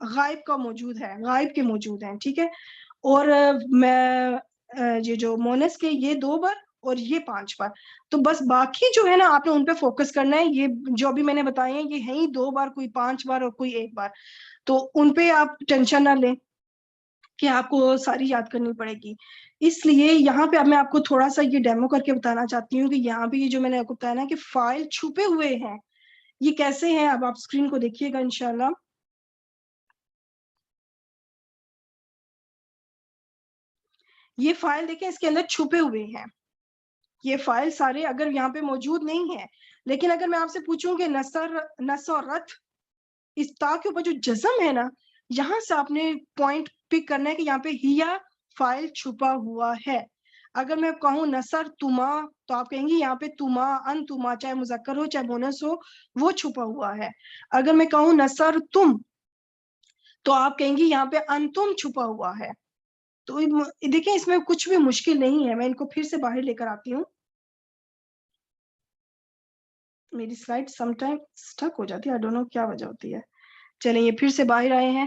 غائب کا موجود ہے، غائب کے موجود ہیں، ٹھیک ہے. اور میں یہ جو مونس کے یہ 2 بار اور یہ 5 بار، تو بس باقی جو ہے نا آپ نے ان پہ فوکس کرنا ہے. یہ جو بھی میں نے بتائے ہیں یہ ہے ہی 2 بار، کوئی 5 بار اور کوئی 1 بار، تو ان پہ آپ ٹینشن نہ لیں کہ آپ کو ساری یاد کرنی پڑے گی. اس لیے یہاں پہ اب میں آپ کو تھوڑا سا یہ ڈیمو کر کے بتانا چاہتی ہوں کہ یہاں پہ یہ جو میں نے آپ کو بتایا نا کہ فائل چھپے ہوئے ہیں، یہ کیسے ہیں. اب آپ اسکرین کو دیکھیے گا انشاءاللہ. یہ فائل دیکھیں اس کے اندر چھپے ہوئے ہیں. یہ فائل سارے اگر یہاں پہ موجود نہیں ہیں، لیکن اگر میں آپ سے پوچھوں کہ نصرت، اس تا کے اوپر جو جزم ہے نا، یہاں سے آپ نے پوائنٹ پک کرنا ہے کہ یہاں پہ ہیا فائل چھپا ہوا ہے. اگر میں کہوں نصر تما، تو آپ کہیں گی یہاں پہ تما، ان تما، چاہے مذکر ہو چاہے مونس ہو، وہ چھپا ہوا ہے. اگر میں کہوں نصر تم، تو آپ کہیں گی یہاں پہ انتم چھپا ہوا ہے. تو دیکھیں اس میں کچھ بھی مشکل نہیں ہے. میں ان کو پھر سے باہر لے کر آتی ہوں. میری سلائڈ سم ٹائم اسٹک ہو جاتی ہے، آئی ڈونٹ نو کیا وجہ ہوتی ہے. چلیں یہ پھر سے باہر آئے ہیں.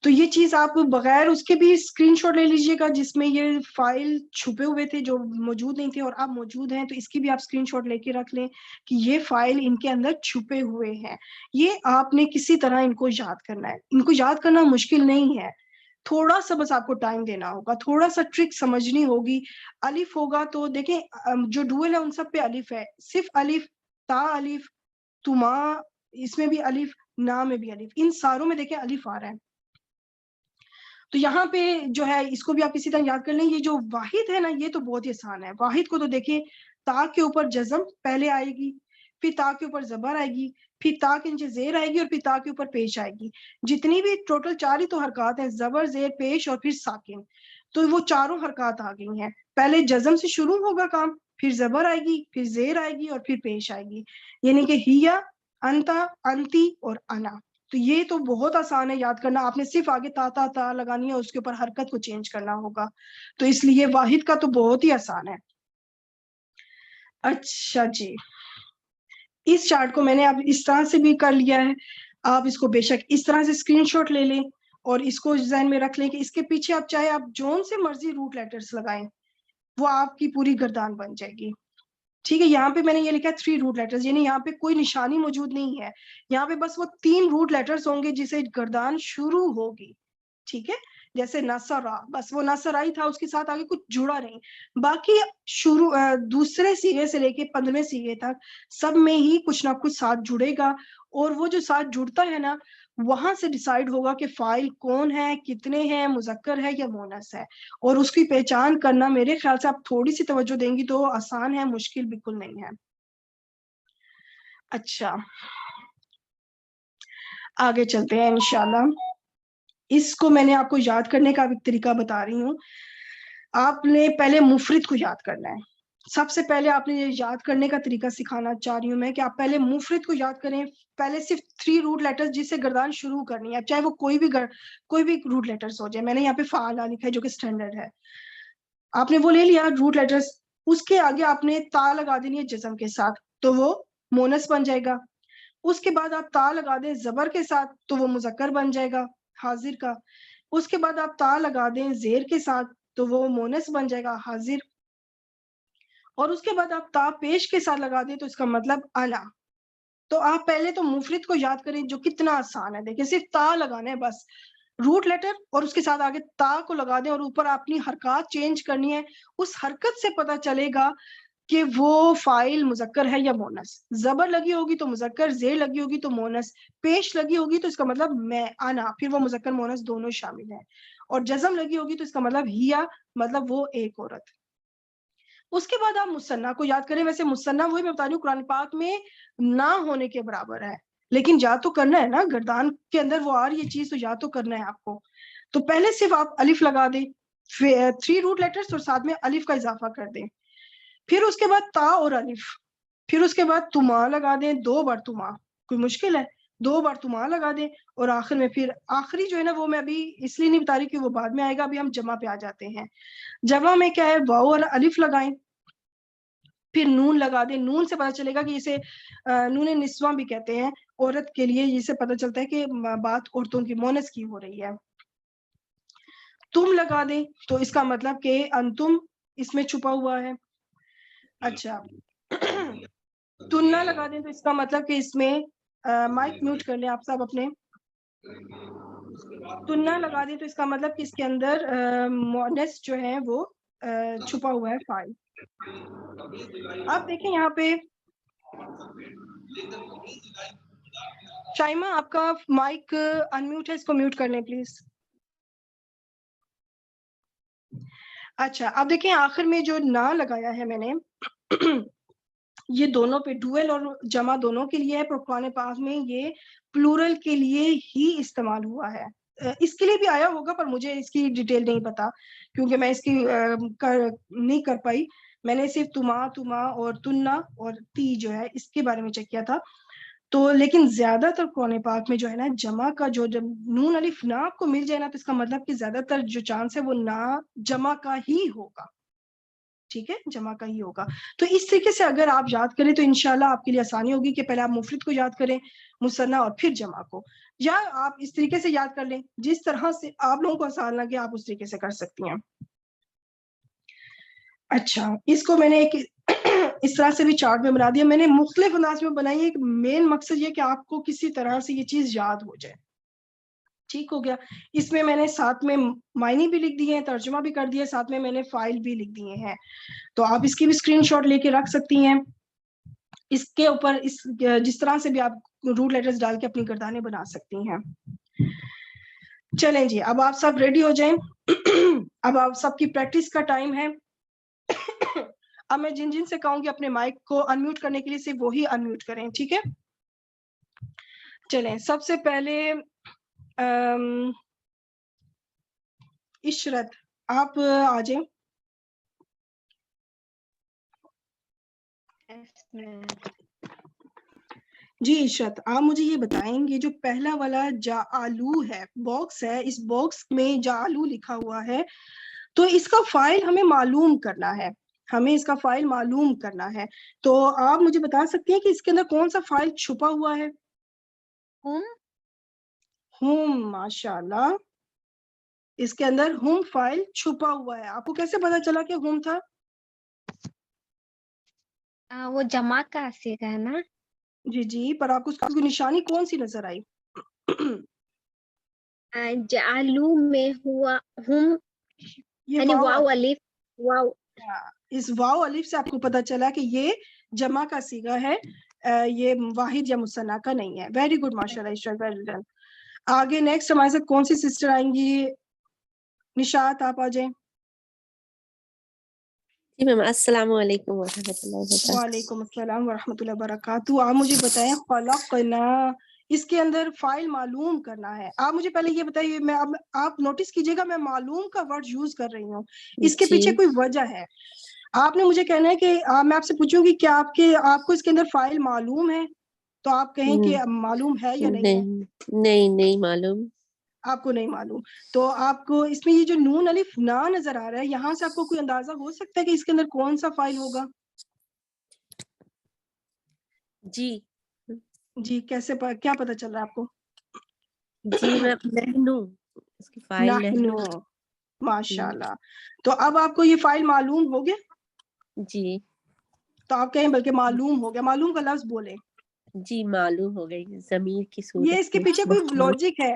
تو یہ چیز آپ بغیر اس کے بھی اسکرین شاٹ لے لیجئے گا جس میں یہ فائل چھپے ہوئے تھے جو موجود نہیں تھے اور اب موجود ہیں، تو اس کی بھی آپ اسکرین شاٹ لے کے رکھ لیں کہ یہ فائل ان کے اندر چھپے ہوئے ہیں. یہ آپ نے کسی طرح ان کو یاد کرنا ہے. ان کو یاد کرنا مشکل نہیں ہے، تھوڑا سا بس آپ کو ٹائم دینا ہوگا، تھوڑا سا ٹرک سمجھنی ہوگی. الف ہوگا تو دیکھیں جو ڈوئل ہے ان سب پہ الف ہے، صرف الف، تا الف، تما، اس میں بھی الف، نا میں بھی الف، ان ساروں میں دیکھیں الف آ رہا ہے. تو یہاں پہ جو ہے اس کو بھی آپ کسی طرح یاد کر لیں. یہ جو واحد ہے نا یہ تو بہت ہی آسان ہے. واحد کو تو دیکھیں تا کے اوپر جزم پہلے آئے گی، پھر تا کے اوپر زبر آئے گی، پھر تا کے نیچے زیر آئے گی اور پھر تا کے اوپر پیش آئے گی. جتنی بھی ٹوٹل 4 ہی تو حرکات ہیں، زبر، زیر، پیش اور پھر ساکن. تو وہ چاروں حرکات آ گئی ہیں. پہلے جزم سے شروع ہوگا کام، پھر زبر آئے گی، پھر زیر آئے گی اور پھر پیش آئے گی. یعنی کہ ہیا، انتا، انتی اور انا. تو یہ تو بہت آسان ہے یاد کرنا. آپ نے صرف آگے تا لگانی ہے، اس کے اوپر حرکت کو چینج کرنا ہوگا. تو اس لیے واحد کا تو بہت ہی آسان ہے. اچھا جی، اس چارٹ کو میں نے اب اس طرح سے بھی کر لیا ہے. آپ اس کو بے شک اس طرح سے اسکرین شاٹ لے لیں اور اس کو ذہن میں رکھ لیں کہ اس کے پیچھے آپ چاہے آپ جون سے مرضی روٹ لیٹرز لگائیں، وہ آپ کی پوری گردان بن جائے گی. ٹھیک ہے. یہاں پہ میں نے یہ لکھا ہے 3 روٹ لیٹرز، یعنی یہاں پہ کوئی نشانی موجود نہیں ہے. یہاں پہ بس وہ 3 روٹ لیٹرز ہوں گے جسے گردان شروع ہوگی. ٹھیک ہے. جیسے نصرا، بس وہ نصرا ہی تھا، اس کے ساتھ آگے کچھ جڑا نہیں. باقی شروع دوسرے سیغے سے لے کے 15ویں سیغے تک سب میں ہی کچھ نہ کچھ ساتھ جڑے گا. اور وہ جو ساتھ جڑتا ہے نا، وہاں سے ڈیسائیڈ ہوگا کہ فاعل کون ہے، کتنے ہیں، مذکر ہے یا مونس ہے. اور اس کی پہچان کرنا میرے خیال سے آپ تھوڑی سی توجہ دیں گی تو آسان ہے، مشکل بالکل نہیں ہے. اچھا آگے چلتے ہیں انشاءاللہ. اس کو میں نے آپ کو یاد کرنے کا ایک طریقہ بتا رہی ہوں. آپ نے پہلے مفرد کو یاد کرنا ہے. سب سے پہلے آپ نے یہ یاد کرنے کا طریقہ سکھانا چاہ رہی ہوں میں کہ آپ پہلے مفرد کو یاد کریں. پہلے صرف 3 روٹ لیٹرز جس سے گردان شروع کرنی ہے، چاہے وہ کوئی بھی روٹ لیٹرز ہو جائے. میں نے یہاں پہ فعلا لکھا ہے جو کہ سٹینڈرڈ ہے. آپ نے وہ لے لیا روٹ لیٹرز. اس کے آگے آپ نے تا لگا دینی ہے جزم کے ساتھ، تو وہ مونس بن جائے گا. اس کے بعد آپ تا لگا دیں زبر کے ساتھ تو وہ مذکر بن جائے گا، حاضر کا. اس کے بعد آپ تا لگا دیں زیر کے ساتھ تو وہ مونس بن جائے گا، حاضر. اور اس کے بعد آپ تا پیش کے ساتھ لگا دیں تو اس کا مطلب انا. تو آپ پہلے تو مفرد کو یاد کریں جو کتنا آسان ہے. دیکھیں صرف تا لگانا ہے بس، روٹ لیٹر اور اس کے ساتھ آگے تا کو لگا دیں اور اوپر اپنی حرکات چینج کرنی ہے. اس حرکت سے پتا چلے گا کہ وہ فاعل مذکر ہے یا مونس. زبر لگی ہوگی تو مذکر، زیر لگی ہوگی تو مونس، پیش لگی ہوگی تو اس کا مطلب میں، انا، پھر وہ مذکر مونس دونوں شامل ہیں. اور جزم لگی ہوگی تو اس کا مطلب ہیا، مطلب وہ ایک عورت. اس کے بعد آپ مثنیٰ کو یاد کریں. ویسے مثنیٰ وہی میں بتا رہی ہوں قرآن پاک میں نہ ہونے کے برابر ہے، لیکن یاد تو کرنا ہے نا، گردان کے اندر وہ آ رہی ہے چیز تو یاد تو کرنا ہے آپ کو. تو پہلے صرف آپ الف لگا دیں، 3 روٹ لیٹرز اور ساتھ میں الف کا اضافہ کر دیں. پھر اس کے بعد تا اور الف، پھر اس کے بعد تما لگا دیں 2 بار. تما کوئی مشکل ہے، 2 بار تما لگا دیں. اور آخر میں پھر آخری جو ہے نا وہ میں ابھی اس لیے نہیں بتا رہی کہ وہ بعد میں آئے گا. ابھی ہم جمع پہ آ جاتے ہیں. جمع میں کیا ہے، واو اور الف لگائیں، پھر نون لگا دیں. نون سے پتا چلے گا کہ اسے نون نسواں بھی کہتے ہیں. عورت کے لیے، جسے پتہ چلتا ہے کہ بات عورتوں کی مونس کی ہو رہی ہے. تم لگا دیں تو اس کا مطلب کہ انتم اس میں چھپا ہوا ہے. اچھا تننا لگا دیں تو اس کا مطلب کہ اس میں مائک میوٹ کر لیں آپ سب اپنے. تننا لگا دیں تو اس کا مطلب کہ اس کے اندر مونس جو ہے وہ چھپا ہوا ہے فائل. اب دیکھیں یہاں پہ شائمہ آپ کا مائک انمیوٹ ہے، اس کو میوٹ کر لیں پلیز. اچھا اب دیکھیں آخر میں جو نہ لگایا ہے میں نے یہ دونوں پہ ڈوئل اور جمع دونوں کے لیے ہے، پر قرآن پاک میں یہ پلورل کے لیے ہی استعمال ہوا ہے. اس کے لیے بھی آیا ہوگا پر مجھے اس کی ڈیٹیل نہیں پتا کیونکہ میں اس کی نہیں کر پائی. میں نے صرف تما اور تننا اور تی جو ہے اس کے بارے میں چیک کیا تھا. تو لیکن زیادہ تر قرآن پاک میں جو ہے نا جمع کا جو جب نون الف نا آپ کو مل جائے نا تو اس کا مطلب کہ زیادہ تر جو چانس ہے وہ نا جمع کا ہی ہوگا. ٹھیک ہے جمع کا ہی ہوگا. تو اس طریقے سے اگر آپ یاد کریں تو انشاءاللہ آپ کے لیے آسانی ہوگی کہ پہلے آپ مفرد کو یاد کریں، مثنی اور پھر جمع کو، یا آپ اس طریقے سے یاد کر لیں جس طرح سے آپ لوگوں کو آسان لگے آپ اس طریقے سے کر سکتی ہیں. اچھا اس کو میں نے ایک اس طرح سے بھی چارٹ میں بنا دیا. میں نے مختلف انداز میں بنائی ہے. ایک مین مقصد یہ کہ آپ کو کسی طرح سے یہ چیز یاد ہو جائے. ٹھیک ہو گیا. اس میں نے ساتھ میں معنی بھی لکھ دیے ہیں، ترجمہ بھی کر دیا، ساتھ میں نے فائل بھی لکھ دیے ہیں. تو آپ اس کی بھی اسکرین شاٹ لے کے رکھ سکتی ہیں. اس کے اوپر جس طرح سے بھی آپ روٹ لیٹرز ڈال کے اپنی گردانیں بنا سکتی ہیں. چلیں جی اب آپ سب ریڈی ہو جائیں. اب آپ سب کی پریکٹس کا ٹائم ہے. اب میں جن سے کہوں گی اپنے مائک کو انمیوٹ کرنے کے لیے صرف وہی انمیوٹ کریں. ٹھیک ہے چلیں سب سے پہلے عشرت آپ آ جائیں. جی عشرت آپ مجھے یہ بتائیں گے جو پہلا والا جعلو ہے باکس ہے، اس باکس میں جعلو لکھا ہوا ہے تو اس کا فائل ہمیں معلوم کرنا ہے. ہمیں اس کا فائل معلوم کرنا ہے. تو آپ مجھے بتا سکتے ہیں کہ اس کے اندر کون سا فائل چھپا ہوا ہے؟ ہم ماشاء اللہ اس کے اندر ہم فائل چھپا ہوا ہے. آپ کو کیسے پتا چلا کہ ہم تھا؟ وہ جمع کا سیگا ہے نا. جی جی پر آپ کو اس کی نشانی کون سی نظر آئی؟ جعلو میں ہوا ہم یہ یعنی واو الف واو. اس واو الف سے آپ کو پتا چلا کہ یہ جمع کا صیغہ ہے، یہ واحد یا مثنیٰ کا نہیں ہے. ویری گڈ ماشاءاللہ عشرت ویل ڈن. آگے نیکسٹ ہمارے ساتھ کون سی سسٹر آئیں گی؟ نشاط آپ آ جائیں. جی میم السلام علیکم ورحمۃ اللہ وبرکاتہ. وعلیکم السلام ورحمۃ اللہ وبرکاتہ. آپ مجھے بتائیں خلقنا اس کے اندر فائل معلوم کرنا ہے. آپ مجھے پہلے یہ بتائیے، میں اب آپ نوٹس کیجئے گا میں معلوم کا ورڈ یوز کر رہی ہوں، اس کے پیچھے کوئی وجہ ہے. آپ نے مجھے کہنا ہے کہ میں آپ سے پوچھوں گی کہ آپ کو اس کے اندر فائل معلوم ہے تو آپ کہیں کہ معلوم ہے یا نہیں ہے. نہیں معلوم. آپ کو نہیں معلوم تو آپ کو اس میں یہ جو نون الف نا نظر آ رہا ہے یہاں سے آپ کو کوئی اندازہ ہو سکتا ہے کہ اس کے اندر کون سا فائل ہوگا؟ جی کیسے کیا پتا چل رہا ہے آپ کو؟ جی میں نحنو اس کی فائل نحنو ماشاء اللہ. تو اب آپ کو یہ فائل معلوم ہو گیا؟ جی تو آپ کہیں بلکہ معلوم ہو گیا. معلوم کا لفظ بولیں. جی معلوم ہو گئی ضمیر کی صورت. یہ اس کے پیچھے کوئی لاجک ہے.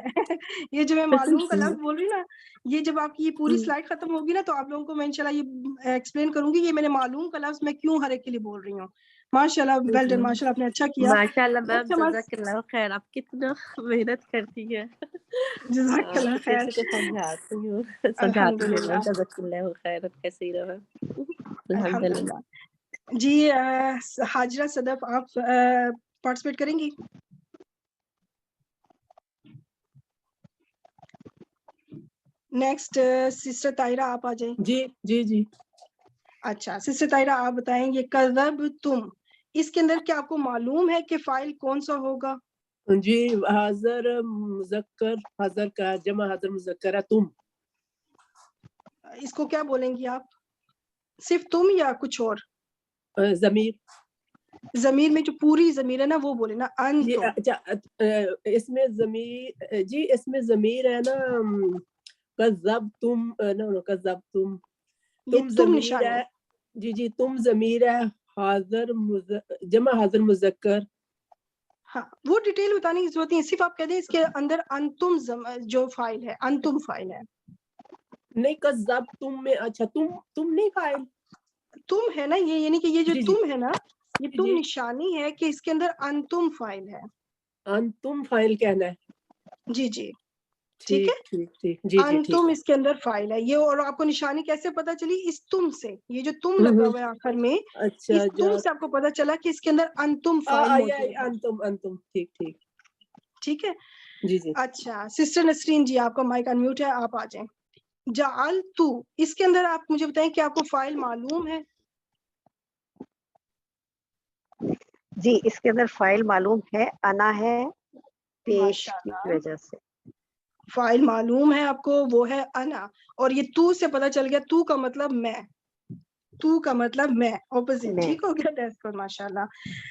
یہ جو میں معلوم کا لفظ بول رہی ہوں نا، یہ جب آپ کی یہ پوری سلائڈ ختم ہوگی نا تو آپ لوگوں کو میں انشاءاللہ یہ ایکسپلین کروں گی یہ میں نے معلوم کا لفظ میں کیوں ہر ایک کے لیے بول رہی ہوں. ماشاءاللہ ویل ڈن ماشاءاللہ آپ نے اچھا کیا. ماشاءاللہ میم جزاک اللہ خیر. آپ کتنا محنت کرتی ہیں. جزاک اللہ خیر. سمجھاتی ہوں الحمدللہ جزاک اللہ خیر کثیرا. الحمدللہ. جی حاجرہ صدف آپ پارٹیسپیٹ کریں گی؟ نیکسٹ سسٹر طاہرہ آپ آ جائیں. جی اچھا سسٹر طاہرہ آپ بتائیں یہ کذب تم اس کے اندر کیا آپ کو معلوم ہے کہ فائل کون سا ہوگا؟ جی حاضر مذکر، حاضر کا جمع حاضر مذکر ہے تم. اس کو کیا بولیں گی آپ؟ صرف تم یا کچھ اور؟ ضمیر. ضمیر میں جو پوری ضمیر ہے نا وہ بولے نا جی انتم. اچھا اس میں ضمیر جی اس میں ضمیر ہے نا کذبتم نو کذبتم یہ تم تم ضمیر نشانی. ہے جی تم ضمیر ہے حاضر جمع حاضر مذکر ہاں وہ ڈیٹیل بتانے کی ضرورت نہیں، صرف آپ کہہ دیں اس کے اندر انتم جو فائل ہے انتم فائل ہے. نہیں کذبتم میں اچھا تم نہیں فائل تم ہے نا یہ، یعنی کہ یہ جو جی تم ہے نا یہ تم جی نشانی ہے کہ اس کے اندر انتم فائل ہے. انتم فائل کہنا ہے جی ٹھیک ہے. ٹھیک جی ٹھیک انتم اس کے اندر فائل ہے یہ، اور آپ کو نشانی کیسے پتا چلی؟ اس تم سے، یہ جو تم لگا ہوا ہے آخر میں، اچھا اس تم سے آپ کو پتا چلا کہ اس کے اندر انتم فائل موجود ہے. انتم ٹھیک ٹھیک ہے. جی اچھا سسٹر نسرین جی آپ کا مائک انمیوٹ ہے، آپ آ جائیں. جعلتو اس کے اندر آپ مجھے بتائیں کہ آپ کو فائل معلوم ہے؟ جی اس کے اندر فائل معلوم ہے، انا ہے پیش ماشاء کی اللہ وجہ سے. فائل معلوم ہے آپ کو، وہ ہے انا، اور یہ تو سے پتا چل گیا، تو کا مطلب میں، تو کا مطلب میں اپوزٹ. میں ٹھیک ہو گیا، دیٹس گڈ ماشاء اللہ.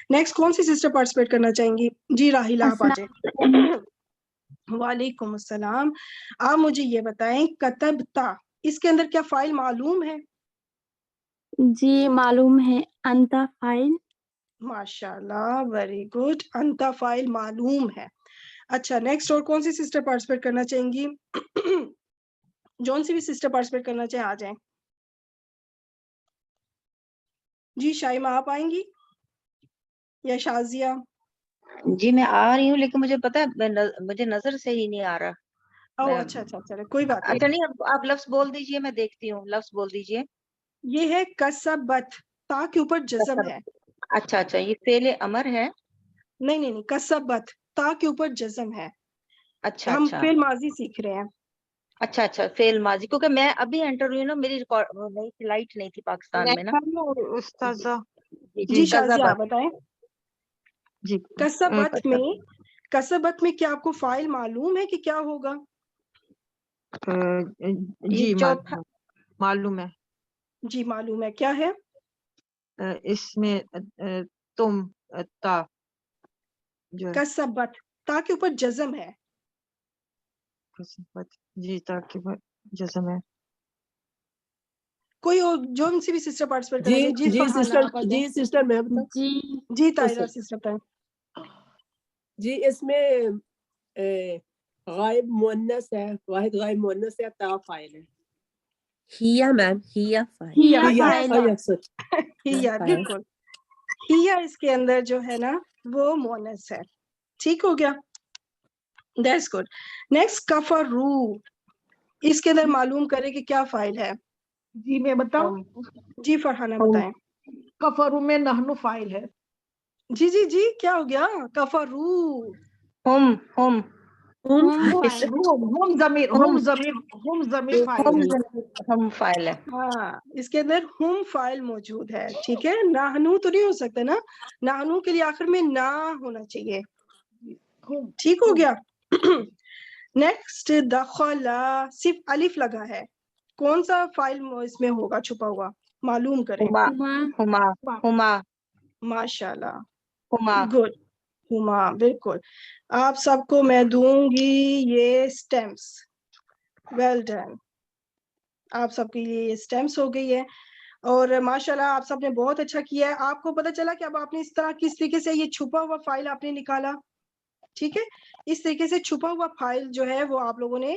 نیکسٹ کون سی سسٹر پارٹیسپیٹ کرنا چاہیں گی؟ جی راہیلہ آپ آ جائیں. وعلیکم السلام. آپ مجھے یہ بتائیں کتبتا اس کے اندر کیا فائل معلوم ہے؟ جی معلوم ہے، انتا فائل. ماشاء اللہ ویری گڈ، انتا فائل معلوم ہے. اچھا نیکسٹ اور کون سی سسٹر پارٹیسپیٹ کرنا چاہیں گی؟ جون سی بھی سسٹر پارٹیسپیٹ کرنا چاہیں آ جائیں. جی شائمہ آپ آئیں گی یا شازیہ؟ جی میں آ رہی ہوں لیکن مجھے پتا ہے مجھے نظر سے ہی نہیں آ رہا. او اچھا چلے کوئی بات نہیں. اچھا نہیں آپ لفظ بول دیجئے، میں دیکھتی ہوں. لفظ بول دیجئے. یہ ہے کسبت، تا کے اوپر جزم ہے. اچھا یہ فعل امر ہے. نہیں کسبت تا کے اوپر جزم ہے. اچھا ہم فعل ماضی سیکھ رہے ہیں. اچھا فعل ماضی، کیونکہ میں ابھی انٹر ہوئی نا، میری لائٹ نہیں تھی پاکستان میں نا. استاذہ جی شازیہ آپ بتائیں. جی کسبت میں کیا آپ کو فائل معلوم ہے کہ کیا ہوگا؟ جی چوتھا معلوم ہے. جی معلوم ہے، کیا ہے؟ اس میں تم تا جو ہے کسبت تا کے اوپر جزم ہے. جی تاکہ جزم ہے. کوئی اور جو ان سے بھی سسٹر پارٹیسپیٹ کرنا چاہیے؟ جی سسٹر جی سسٹر میں بتا جی طاہرہ سسٹر بتائیں. جی اس میں غائب مؤنث ہے، واحد غائب مؤنث ہے، تا فاعل ہے. ہیا میم، ہیا فائل. ہیا بالکل، ہیا اس کے اندر جو ہے نا وہ مؤنث ہے. ٹھیک ہو گیا، دیٹس گڈ. نیکسٹ کفرو اس کے اندر معلوم کرے کہ کیا فائل ہے. جی میں بتاؤں، جی فرحانہ بتائیں. کفرو میں نحنو فائل ہے. جی کیا ہو گیا؟ کفرو ہم فائل ہے. ہاں اس کے اندر ہم فائل موجود ہے. ٹھیک ہے، نحنو تو نہیں ہو سکتا نا، نحنو کے لیے آخر میں نا ہونا چاہیے. ٹھیک ہو گیا. نیکسٹ دخلا صرف الف لگا ہے، کون سا فائل اس میں ہوگا چھپا ہوا؟ معلوم کریں. ہما ماشاء اللہ ہما گڈ. ہما بالکل. آپ سب کو میں دوں گی یہ سٹیمپس. ویل ڈن، آپ سب کے لیے یہ سٹیمپس ہو گئی ہے. اور ماشاءاللہ آپ سب نے بہت اچھا کیا ہے. آپ کو پتا چلا کہ اب آپ نے اس طرح کس طریقے سے یہ چھپا ہوا فائل آپ نے نکالا. ٹھیک ہے، اس طریقے سے چھپا ہوا فائل جو ہے وہ آپ لوگوں نے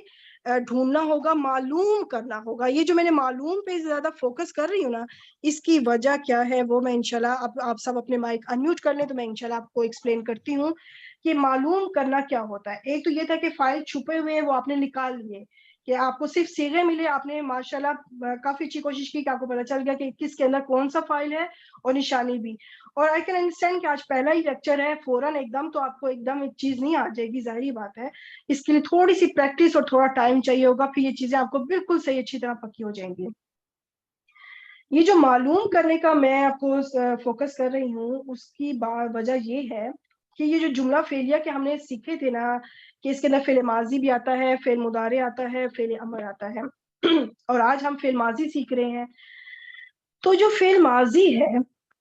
ڈھونڈنا ہوگا، معلوم کرنا ہوگا. یہ جو میں نے معلوم پہ زیادہ فوکس کر رہی ہوں نا، اس کی وجہ کیا ہے وہ میں انشاءاللہ اب آپ سب اپنے مائک انمیوٹ کر لیں تو میں انشاءاللہ آپ کو ایکسپلین کرتی ہوں کہ معلوم کرنا کیا ہوتا ہے. ایک تو یہ تھا کہ فائل چھپے ہوئے وہ آپ نے نکال لیے، کہ آپ کو صرف صیغے ملے، آپ نے ماشاءاللہ کافی اچھی کوشش کی کہ آپ کو پتا چل گیا کہ کس کے اندر کون سا فائل ہے، اور نشانی بھی. اور آئی کین انڈرسٹینڈ کہ آج پہلا ہی لیکچر ہے، فوراً ایک دم تو آپ کو ایک دم ایک چیز نہیں آ جائے گی، ظاہری بات ہے. اس کے لیے تھوڑی سی پریکٹس اور تھوڑا ٹائم چاہیے ہوگا، پھر یہ چیزیں آپ کو بالکل صحیح اچھی طرح پکی ہو جائیں گی. یہ جو معلوم کرنے کا میں آپ کو فوکس کر رہی ہوں، اس کی وجہ یہ ہے کہ یہ جو جملہ فعلیہ کہ ہم نے سیکھے تھے نا، کہ اس کے اندر فعل ماضی بھی آتا ہے، فعل مضارع آتا ہے، فعل امر آتا ہے، اور آج ہم فعل ماضی سیکھ رہے ہیں. تو جو فعل ماضی ہے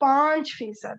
5%।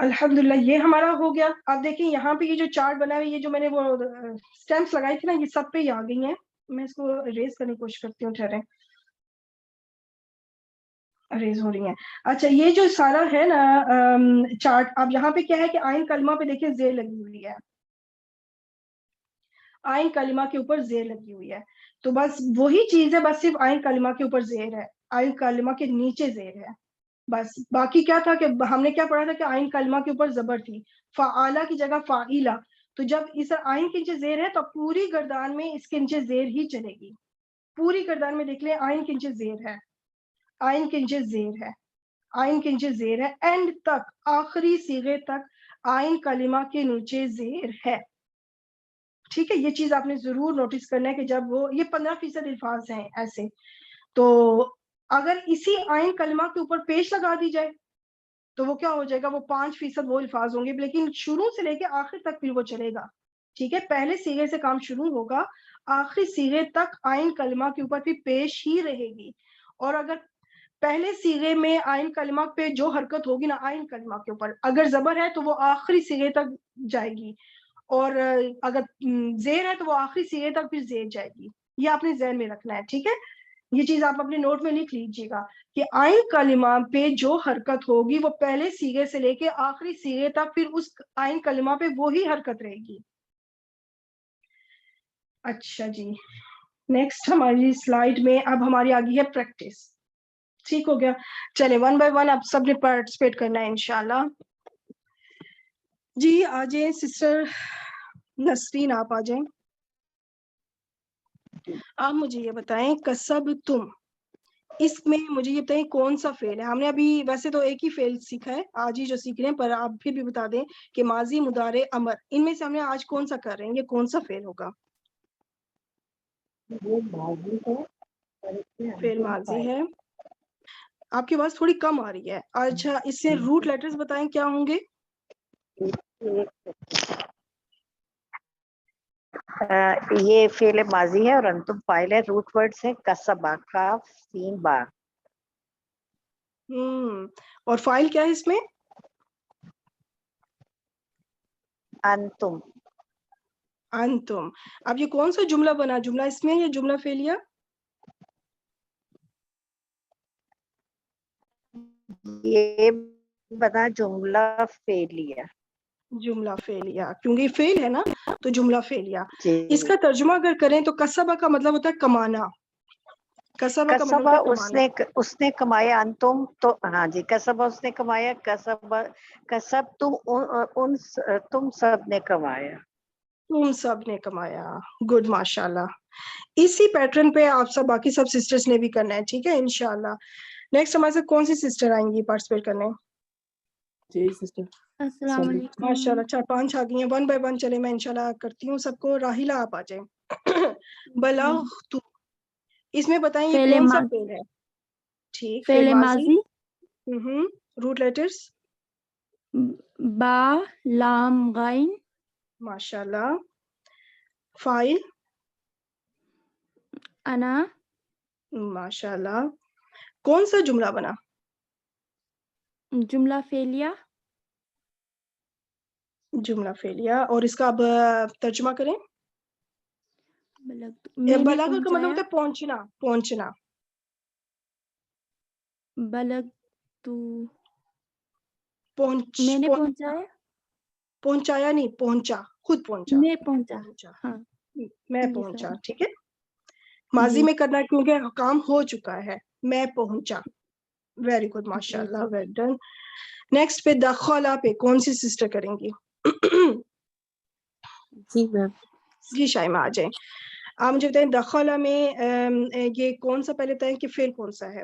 الحمدللہ یہ ہمارا ہو گیا. آپ دیکھیں یہاں پہ یہ جو چارٹ بنا ہے، یہ جو میں نے وہ اسٹیمپس لگائی تھی نا، یہ سب پہ ہی آ گئی ہیں. میں اس کو اریز کرنے کی کوشش کرتی ہوں. ٹھہریں، اریز ہو رہی ہیں. اچھا، یہ جو سارا ہے نا چارٹ، اب یہاں پہ کیا ہے کہ آئین کلمہ پہ دیکھیں زیر لگی ہوئی ہے. آئین کلمہ کے اوپر زیر لگی ہوئی ہے. تو بس وہی چیز ہے، بس صرف آئین کلمہ کے اوپر زیر ہے، آئین کلمہ کے نیچے زیر ہے. بس باقی کیا تھا کہ ہم نے کیا پڑھا تھا کہ آئین کلمہ کے اوپر زبر تھی، فعالہ کی جگہ فعیلہ. تو جب اس آئین کے نیچے زیر ہے تو پوری گردان میں اس کے نیچے زیر ہی چلے گی. پوری گردان میں دیکھ لیں آئین کے نیچے زیر ہے، آئین کے نیچے زیر ہے، آئین کے نیچے زیر ہے. اینڈ تک، آخری صیغے تک آئین کلمہ کے نیچے زیر ہے. ٹھیک ہے، یہ چیز آپ نے ضرور نوٹس کرنا ہے کہ جب وہ یہ 15% الفاظ ہیں ایسے، تو اگر اسی آئین کلمہ کے اوپر پیش لگا دی جائے تو وہ کیا ہو جائے گا، وہ 5% وہ الفاظ ہوں گے. لیکن شروع سے لے کے آخر تک پھر وہ چلے گا. ٹھیک ہے، پہلے صیغے سے کام شروع ہوگا، آخری صیغے تک آئین کلمہ کے اوپر پھر پیش ہی رہے گی. اور اگر پہلے صیغے میں آئین کلمہ پہ جو حرکت ہوگی نا آئین کلمہ کے اوپر، اگر زبر ہے تو وہ آخری صیغے تک جائے گی، اور اگر زیر ہے تو وہ آخری صیغے تک پھر زیر جائے گی. یہ آپ نے ذہن میں رکھنا ہے. ٹھیک ہے، یہ چیز آپ اپنے نوٹ میں لکھ لیجئے گا کہ آئین کلمہ پہ جو حرکت ہوگی وہ پہلے صیغے سے لے کے آخری صیغے تک پھر اس آئین کلمہ پہ وہی حرکت رہے گی. اچھا جی، نیکسٹ ہماری سلائیڈ میں اب ہماری آگئی ہے پریکٹس. ٹھیک ہو گیا، چلے 1 بائی 1 اب سب نے پارٹیسپیٹ کرنا ہے انشاءاللہ. جی آ جائیں سسٹر نسرین، آپ آ جائیں. آپ مجھے یہ بتائیں کسب تم، اس میں مجھے یہ بتائیں کون سا فعل ہے. ہم نے ابھی ویسے تو ایک ہی فعل سیکھا ہے آج ہی جو سیکھ رہے ہیں، پر آپ پھر بھی بتا دیں کہ ماضی، مضارع، امر، ان میں سے ہم نے آج کون سا کر رہے ہیں، یہ کون سا فعل ہوگا؟ فعل ماضی ہے. آپ کی آواز تھوڑی کم آ رہی ہے. اچھا، اس سے روٹ لیٹرز بتائیں کیا ہوں گے؟ یہ فعل ماضی ہے اور انتم فاعل ہے. روٹ ورڈز ہے کسبا، کاف، سین، با. اور فاعل کیا ہے اس میں؟ انتم. انتم. اب یہ کون سا جملہ بنا، جملہ اس میں یا جملہ فعلیہ؟ یہ بنا جملہ فعلیہ. جملہ فعلیہ، کیونکہ یہ فعل ہے نا تو جملہ فعلیہ. جی، اس کا ترجمہ اگر کریں تو کسبہ کا مطلب ہوتا ہے کمانا. کسبہ کا مطلب کسبا ہوتا ہے کمانا. اس نے کمایا. انتم تو ہاں جی، کسبا اس نے کمایا. کسب تم سب نے کمایا. تم سب نے کمایا. گڈ، ماشاءاللہ. اسی پیٹرن پہ آپ سب باقی سب سسٹرز نے بھی کرنا ہے. ٹھیک ہے انشاءاللہ. نیکسٹ ہمارے ساتھ کون سی سسٹر آئیں گی پارٹیسپیٹ کرنے؟ جی سسٹر. السلام علیکم. ماشاءاللہ 4-5 آ گئی ہیں. 1 بائی 1 چلے میں انشاءاللہ کرتی ہوں سب کو. راہیلہ آپ آ جائیں. بلغت، اس میں بتائیں یہ فعل کون سا ماضی. فعل ہے؟ ٹھیک، فعل ماضی. Root letters. با، لام، غین. ماشاءاللہ. فاعل. انا. ماشاءاللہ. کون سا جملہ بنا؟ جملہ فعلیہ. جملہ فعلیہ. اور اس کا اب ترجمہ کریں. میں نے بلاغت کا مطلب پہنچایا. ہوتا ہے پہنچنا، پہنچنا. بلغ تو، پہنچ میں نے پہنچایا. پہنچایا نہیں، پہنچا، خود پہنچا. میں پہنچا. پہنچا، ہاں میں جی پہنچا. سر. ٹھیک ہے، ماضی جی میں کرنا ہے کیونکہ کام ہو چکا ہے. میں پہنچا. ویری گڈ، ماشاء جی اللہ، ویل ڈن. نیکسٹ پہ دخلا پہ کون سی سسٹر کریں گی؟ جی میم. جی شائمہ آ جائیں. آپ مجھے بتائیں دخلا میں یہ کون سا، پہلے بتائیں کہ فعل کون سا ہے؟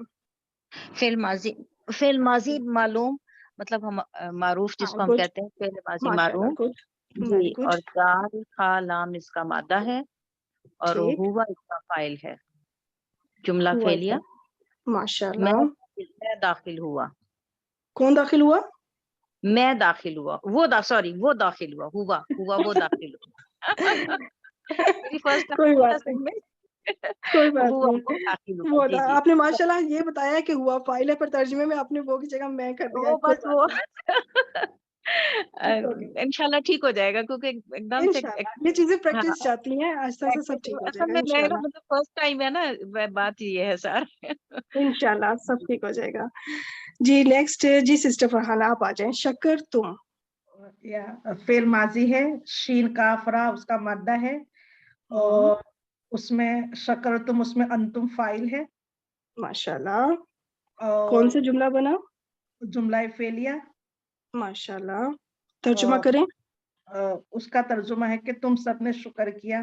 فعل ماضی معلوم، مطلب ہم معروف جس کو ہم گڈ، کہتے ہیں فعل ماضی ماشاء اللہ، معلوم. گڈ، جی، ویری گڈ. اور دال، خا، لام اس کا مادہ ہے، اور ٹھیک، ہوا اس کا فاعل ہے. جملہ ہوا فعلیہ. ماشاء میں اللہ. داخل ہوا. کون داخل ہوا؟ میں داخل ہوا. وہ داخل ہوا. ہوا وہ داخل ہوا. میری فرسٹ کوئی ٹائم بات نہیں، میں کوئی بات ہوا نہیں. وہ داخل ہوا. وہ جی جی. آپ نے ماشاءاللہ یہ بتایا کہ ہوا فاعل ہے، پر ترجمے میں آپ نے وہ کی جگہ میں کر دیا ہے. وہ کوئی بس بات وہ نہیں. انشاءاللہ ٹھیک ہو جائے گا کیونکہ ایک دم سے انشاءاللہ یہ چیزیں ہاں پریکٹس جاتی ہیں، آہستہ آہستہ سب ٹھیک ہو اصل جائے گا میں میرا انشاءاللہ. مطلب فرسٹ ٹائم ہے نا، بات یہ ہے سر. انشاءاللہ سب ٹھیک ہو جائے گا. جی نیکسٹ جی سسٹر فرحانہ آپ آ جائیں. شکر تم یا فعل ماضی ہے، شین کاف را اس کا مادہ ہے، اور اس میں شکر تم، اس میں انتم فاعل ہے، ماشاءاللہ. اور کون سا جملہ بنا؟ جملہ فعلیہ. ماشاءاللہ. ترجمہ کریں. اس کا ترجمہ ہے کہ تم سب نے شکر کیا.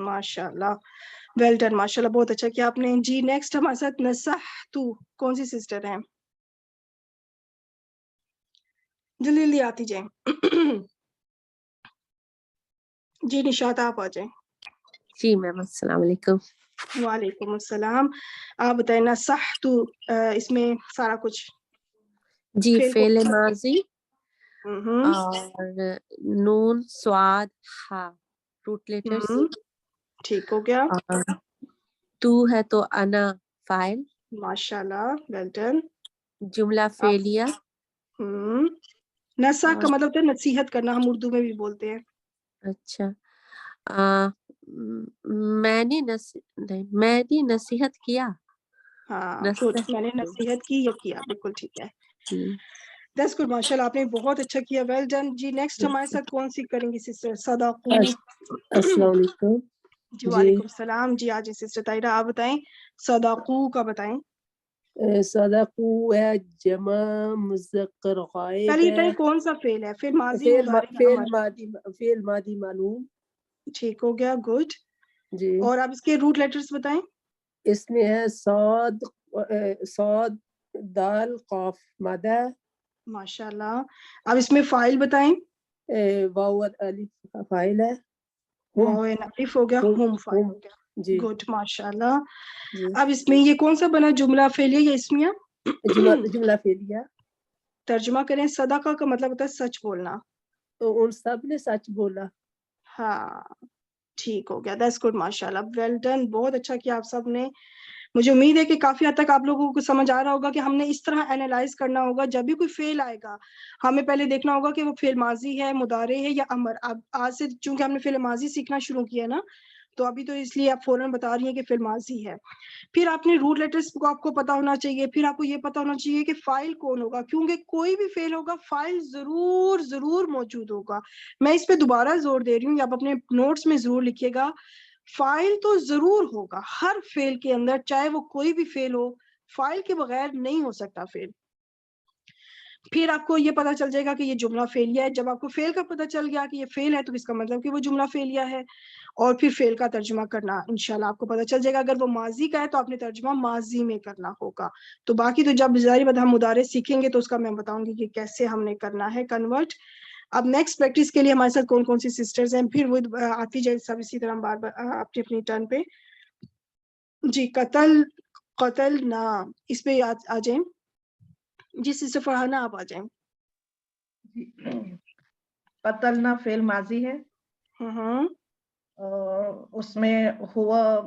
ماشاءاللہ ویل ڈن، ماشاءاللہ بہت اچھا کیا آپ نے. جی نیکسٹ ہمارے ساتھ نصحتو، کون سی سسٹر ہیں؟ جلدی جلدی آتی جائیں. جی نشاط آپ آ جائیں. جی میم السلام علیکم. وعلیکم السلام. آپ بتائیں نصحتو اس میں سارا کچھ جی فعل فعل کو ماضی اور نون سواد ہا روٹ لیٹرز، ٹھیک ہو گیا. اور تو ہے تو انا فاعل، ماشاءاللہ ویل ڈن. جملہ فعلیہ. نصح کا مطلب ہے نصیحت کرنا، ہم اردو میں بھی بولتے ہیں. اچھا میں نے نصیحت کیا. ہاں گڈ، میں نے نصیحت کی یا کیا، بالکل ٹھیک ہے. دس گڈ ماشاءاللہ آپ نے بہت اچھا کیا، ویل ڈن. جی نیکسٹ ہمارے ساتھ کون سی کریں گی سسٹر؟ صداقو. السلام علیکم. جی وعلیکم السلام. جی آج سسٹر طاہرہ آپ بتائیں صداقو کا بتائیں. صداقو ہے جمع مذکر غائب پہلے یہ ہے. بتائیں کون سا فعل ہے؟ پھر ماضی مضارع یا امر؟ فعل ماضی معلوم. ٹھیک ہو گیا، گڈ. جی اور آپ اس کے روٹ لیٹرز بتائیں. اس میں ہے صاد دال قاف مادہ. ماشاءاللہ. اب اس میں فاعل بتائیں. واو الف فاعل ہے. واو الف ہو گیا، ہم فاعل ہو گیا. جی گڈ ماشاءاللہ. جی اب اس میں یہ کون سا بنا؟ جملہ فعلیہ یا اسمیہ؟ جملہ فعلیہ. ترجمہ کریں. صدقہ کا مطلب ہوتا ہے سچ بولنا. تو ان سب نے سچ بولا. ہاں ٹھیک ہو گیا، دیٹس گڈ ماشاءاللہ ویل ڈن. بہت اچھا کیا آپ سب نے. مجھے امید ہے کہ کافی حد تک آپ لوگوں کو سمجھ آ رہا ہوگا کہ ہم نے اس طرح اینالائز کرنا ہوگا. جب بھی کوئی فعل آئے گا ہمیں پہلے دیکھنا ہوگا کہ وہ فعل ماضی ہے، مضارع ہے یا امر. اب آج سے چونکہ ہم نے فعل ماضی سیکھنا شروع کیا نا، تو ابھی تو اس لیے آپ فوراً بتا رہی ہیں کہ فعل ماضی ہے. پھر آپ نے روٹ لیٹرز کو آپ کو پتا ہونا چاہیے. پھر آپ کو یہ پتا ہونا چاہیے کہ فاعل کون ہوگا، کیونکہ کوئی بھی فعل ہوگا فاعل ضرور ضرور موجود ہوگا. میں اس پہ دوبارہ زور دے رہی ہوں، آپ اپنے نوٹس میں ضرور لکھیے گا. فاعل تو ضرور ہوگا ہر فعل کے اندر، چاہے وہ کوئی بھی فعل ہو. فاعل کے بغیر نہیں ہو سکتا فعل. پھر آپ کو یہ پتا چل جائے گا کہ یہ جملہ فعلیہ ہے. جب آپ کو فعل کا پتا چل گیا کہ یہ فعل ہے تو اس کا مطلب کہ وہ جملہ فعلیہ ہے. اور پھر فعل کا ترجمہ کرنا انشاءاللہ آپ کو پتا چل جائے گا. اگر وہ ماضی کا ہے تو آپ نے ترجمہ ماضی میں کرنا ہوگا. تو باقی تو جب ظاہر بات ہم مضارع سیکھیں گے تو اس کا میں بتاؤں گی کہ کیسے ہم نے کرنا ہے کنورٹ. اب نیکسٹ پریکٹس کے لیے ہمارے ساتھ کون کون سی سسٹرز ہیں، پھر وہ آتی جائے سب اسی طرح بار بار اپنی اپنی ٹرن پہ. جی قتل نہ، اس پہ آ جائیں. جی سسٹر فرحانہ آپ آ جائیں. قتلنا فعل ماضی ہے. اس میں ہوا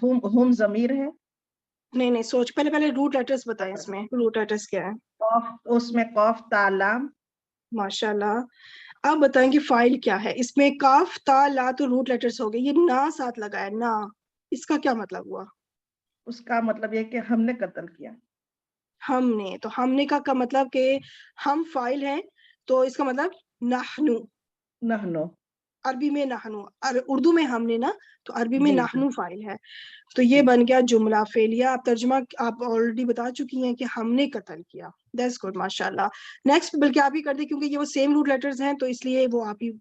ہم ضمیر ہے. نہیں سوچ، پہلے روٹ لیٹرز بتائیں. اس میں روٹ لیٹرز کیا ہے؟ اس میں قاف تا لام. ماشاءاللہ. آپ بتائیں کہ فاعل کیا ہے؟ اس میں کاف تا لا تو روٹ لیٹرز ہو گئے. یہ نا ساتھ لگا ہے نا، اس کا کیا مطلب ہوا؟ اس کا مطلب یہ کہ ہم نے قتل کیا. ہم نے، تو ہم نے کا مطلب کہ ہم فاعل ہیں، تو اس کا مطلب نحنو. نحنو عربی میں نحنو، اردو میں ہم نے نا، تو عربی میں جی نحنو فاعل ہے. تو یہ بن گیا جملہ فعلیہ. آپ ترجمہ آپ آلریڈی بتا چکی ہیں کہ ہم نے قتل کیا. دیٹس گڈ ماشاءاللہ. نیکسٹ بلکہ آپ ہی کر دیں کیونکہ یہ وہ سیم روٹ لیٹرز ہیں، تو اس لیے وہ آپ ہی.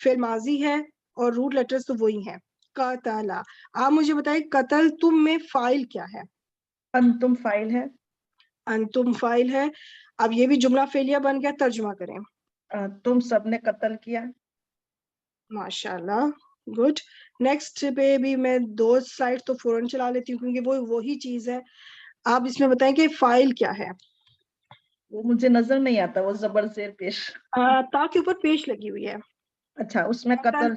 فعل ماضی ہے اور روٹ لیٹرز تو وہی ہیں. قتل. آپ مجھے بتائیں قتل تم میں فاعل کیا ہے؟ انتم فاعل ہے. انتم فاعل ہے. اب یہ بھی جملہ فعلیہ بن گیا. ترجمہ کریں. تم سب نے قتل کیا. ماشاءاللہ گڈ. نیکسٹ پہ بھی میں 2 سلائڈ تو فوراً چلا لیتی ہوں کیونکہ وہ وہی چیز ہے. آپ اس میں بتائیں کہ فاعل کیا ہے؟ وہ مجھے نظر نہیں آتا، وہ زبر زیر پیش. تا کے اوپر پیش لگی ہوئی ہے. اچھا اس میں قتل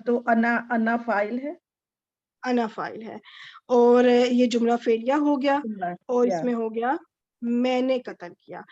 تو انا فاعل ہے. انا فاعل ہے. اور یہ جملہ فعلیہ ہو گیا. اور اس یا میں ہو گیا میں نے قتل کیا.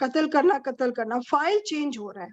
قتل کرنا, فائل چینج ہو رہا ہے.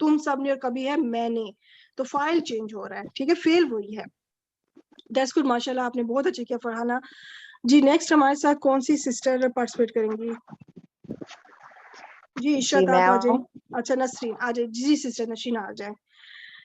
تم سب نے, اور کبھی ہے میں نے, تو فائل چینج ہو رہا ہے. ٹھیک ہے, فیل وہی ہے. دیٹس گڈ, ماشاء اللہ آپ نے بہت اچھا کیا فرحانہ جی. نیکسٹ ہمارے ساتھ کون سی سسٹر پارٹیسپیٹ کریں گی؟ جی عشرت میں آپ آ جائیں. آؤں؟ اچھا نسرین آ جائے. جی سسٹر نسرین آ جائیں,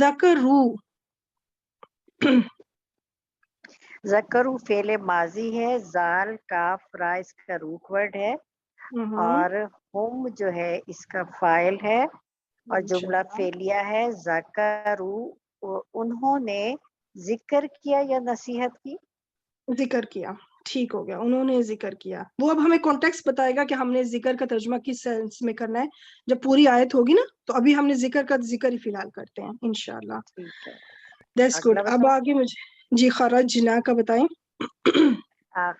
ذکرو. ذکرو فعل ماضی ہے، زال کاف را اس کا روٹ ورڈ ہے، اور ہم جو ہے اس کا فائل ہے، اور جملہ فعلیہ ہے. ذکرو انہوں نے ذکر کیا یا نصیحت کی؟ ذکر کیا. ٹھیک ہو گیا, انہوں نے ذکر کیا. وہ اب ہمیں کانٹیکسٹ بتائے گا کہ ہم نے ذکر کا ترجمہ کس سینس میں کرنا ہے. جب پوری آیت ہوگی نا, تو ابھی ہم نے ذکر کا ذکر ہی فی الحال کرتے ہیں انشاءاللہ. ٹھیک ہے، دیٹس گڈ. اگلا اب بتاؤ. آگے مجھے جی خرجنا کا بتائیں.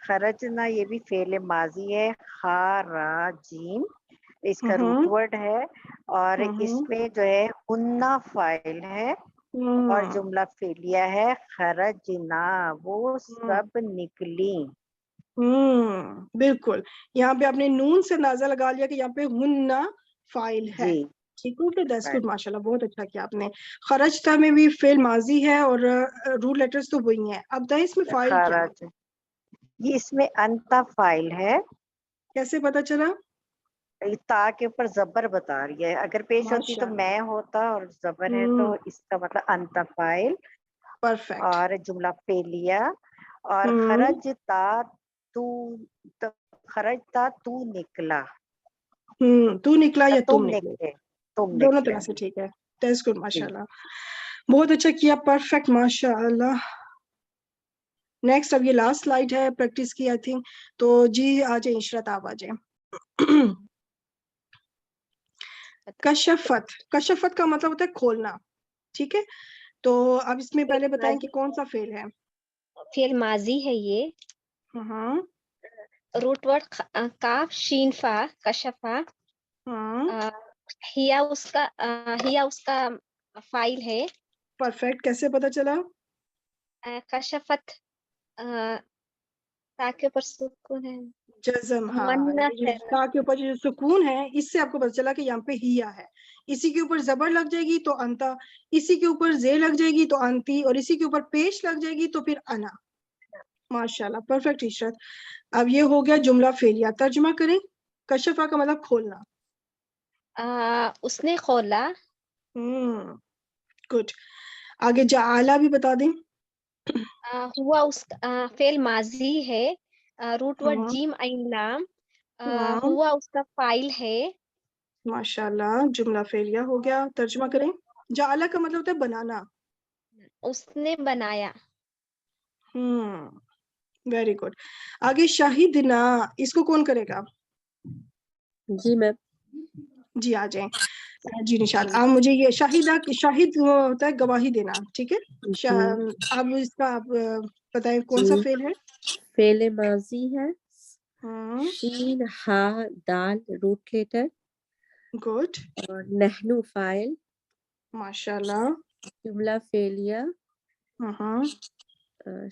خرجنا یہ بھی فعل ماضی ہے، خراجین اس کا روٹ ورڈ ہے، اور اس میں جو ہے ہننا فائل ہے اور جملہ فعلیہ ہے. خرجنا وہ سب نکلی. بالکل, یہاں پہ آپ نے نون سے اندازہ لگا لیا کہ یہاں پہ ہننا فائل ہے. جی ٹھیک ہو گیا, دیٹس گڈ ماشاءاللہ, بہت اچھا کیا آپ نے. خرجتا میں بھی فعل ماضی ہے اور روٹ لیٹرز تو وہی ہیں. اب بتائیں اس میں فائل کیا ہے؟ خرج یہ اس میں انتا فائل ہے. کیسے پتا چلا؟ تا کے اوپر زبر بتا رہی ہے، اگر پیش ہوتی تو ماشاءاللہ, میں ہوتا، اور زبر ہے تو اس کا مطلب انتا فائل پرفیکٹ. اور جملہ فعلیہ. اور خرجتا تو نکلا، تو نکلا یا تم نکلے, نکلے، تم دونوں نکلے. طرح سے ٹھیک ہے. دیٹس گڈ جی ماشاءاللہ, بہت اچھا کیا, پرفیکٹ ماشاءاللہ. نیکسٹ اب یہ لاسٹ سلائیڈ ہے پریکٹس کی آئی تھنک, تو جی آ جائیں عشرت, آپ آ جائیں. کشفت. کشفت کا مطلب ہوتا ہے کھولنا. ٹھیک ہے, تو اب اس میں پہلے بتائیں کہ کون سا فعل ہے. فعل ماضی ہے یہ. ہاں روٹ ورڈ کاف شین فا کشفا. ہیا اس کا فائل ہے. پرفیکٹ, کیسے پتا چلا؟ کشفت تاکہ پر سکون ہے, جزم. ہاں, منت ہے. تا کے اوپر جو سکون ہے, اس سے آپ کو پتا چلا کہ یہاں پہ ہیا ہے. اسی کے اوپر زبر لگ جائے گی تو انتا, اسی کے اوپر زے لگ جائے گی تو انتی, اور اسی کے اوپر پیش لگ جائے گی تو پھر انا. ماشاءاللہ, پرفیکٹ عشرت. اب یہ ہو گیا جملہ فعلیہ. ترجمہ کریں. کشفہ کا مطلب کھولنا. اس نے کھولا. گڈ. آگے جعالا بھی بتا دیں. ہوا اس فعل ماضی ہے. روٹ ورڈ جیم عین لام. ہوا اس کا فائل ہے. ماشاءاللہ, جملہ فعلیہ ہو گیا. ترجمہ کریں. جعالا کا مطلب ہوتا ہے بنانا. اس نے بنایا. Very good. آگے شاہدنا, اس کو کون کرے گا؟ جی میم. جی آ جائیں. جی نشاط, آپ مجھے یہ شاہد ہوتا ہے گواہی دینا. ٹھیک ہے, اب اس کا آپ بتائیں کون سا فعل ہے؟ فعل ماضی ہے. شین ہا دال روٹ لیٹر. گڈ. اور نحنو فائل. ماشاءاللہ. جملہ فعلیہ. ہاں.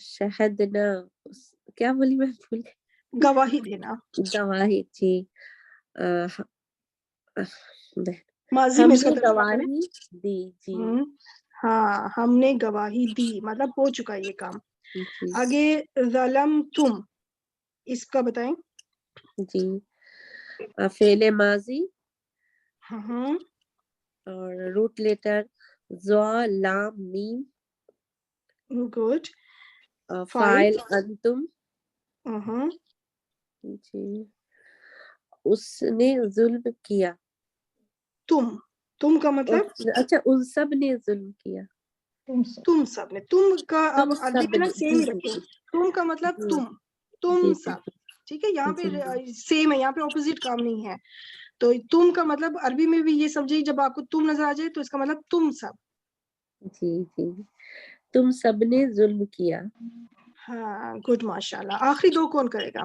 شہدنا کیا بولی میں بھول گئی. گواہی دینا. گواہی. جی ماضی ہم میں اس کا نے ترجمہ کریں. گواہی دی. جی ہاں, ہم نے گواہی دی, مطلب ہو چکا یہ کام. جی آگے ظلم تم, اس کا بتائیں. جی فعل ماضی اور روٹ لیٹر ضا لام میم. گڈ. فاعل انتم. جی اس نے ظلم کیا. تم کا مطلب, اچھا ان سب نے ظلم کیا. تم سب نے. تم کا اب تم عربی سب میں نا نے. سیم جی رکھیں. جی تم کا مطلب جی تم جی سب. ٹھیک ہے, یہاں پہ جی سیم ہے, یہاں پہ اپوزٹ کام نہیں ہے. تو تم کا مطلب عربی میں بھی یہ سمجھے, جب آپ کو تم نظر آ جائے تو اس کا مطلب تم سب. جی جی تم سب نے ظلم کیا. ہاں گڈ ماشاءاللہ. آخری دو کون کرے گا؟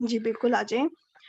جی بالکل, آ جائیں.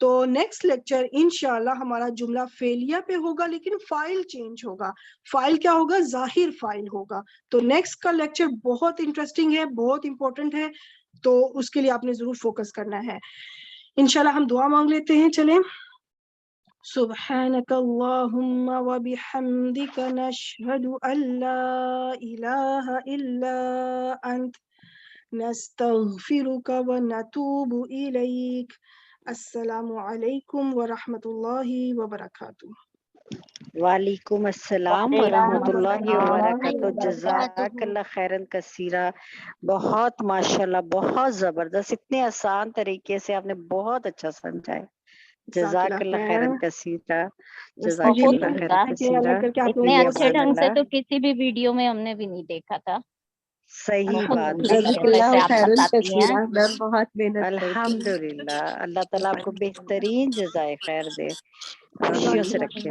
تو نیکسٹ لیکچر انشاءاللہ ہمارا جملہ فعلیہ پہ ہوگا لیکن فائل چینج ہوگا. فائل کیا ہوگا؟ ظاہر فائل ہوگا. تو نیکسٹ کا لیکچر بہت انٹرسٹنگ ہے, بہت امپورٹنٹ ہے, تو اس کے لیے آپ نے ضرور فوکس کرنا ہے. انشاءاللہ ہم دعا مانگ لیتے ہیں. چلیں. سبحانك اللهم وبحمدك نشهد أن لا إله إلا أنت نستغفرك ونتوب إليك. السلام علیکم ورحمۃ اللہ وبرکاتہ. وعلیکم السلام ورحمۃ اللہ وبرکاتہ. جزاک اللہ خیرن کثیرہ. بہت ماشاءاللہ, بہت زبردست, اتنے آسان طریقے سے آپ نے بہت اچھا سمجھا ہے. جزاک اللہ خیرن کثیرہ. جزاک اللہ خیرن کثیرہ. اتنے اچھے ڈھنگ سے تو کسی بھی ویڈیو میں ہم نے بھی نہیں دیکھا تھا. صحیح بات جزاک اللہ خیرن کثیرہ. میم بہت محنت کرتی. الحمدللہ. اللہ تعالیٰ آپ کو بہترین جزائے خیر دے, خوشیوں سے رکھے.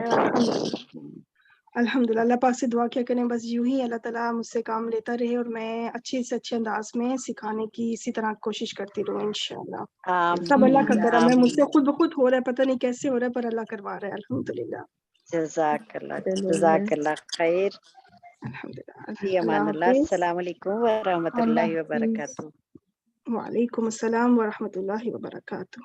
الحمدللہ. اللہ پاک سے دعا کیا کریں بس یوں ہی اللہ تعالیٰ مجھ سے کام لیتا رہے اور میں اچھے سے اچھے انداز میں سکھانے کی اسی طرح کوشش کرتی رہوں انشاءاللہ. سب اللہ کا کرم ہے, مجھ سے خود بخود ہو رہا ہے, پتہ نہیں کیسے ہو رہا ہے پر اللہ کروا رہا ہے. الحمدللہ. جزاک اللہ, جزاک اللہ خیر. الحمدللہ. فی امان اللہ. السلام علیکم ورحمۃ اللہ وبرکاتہ. وعلیکم السلام ورحمۃ اللہ وبرکاتہ.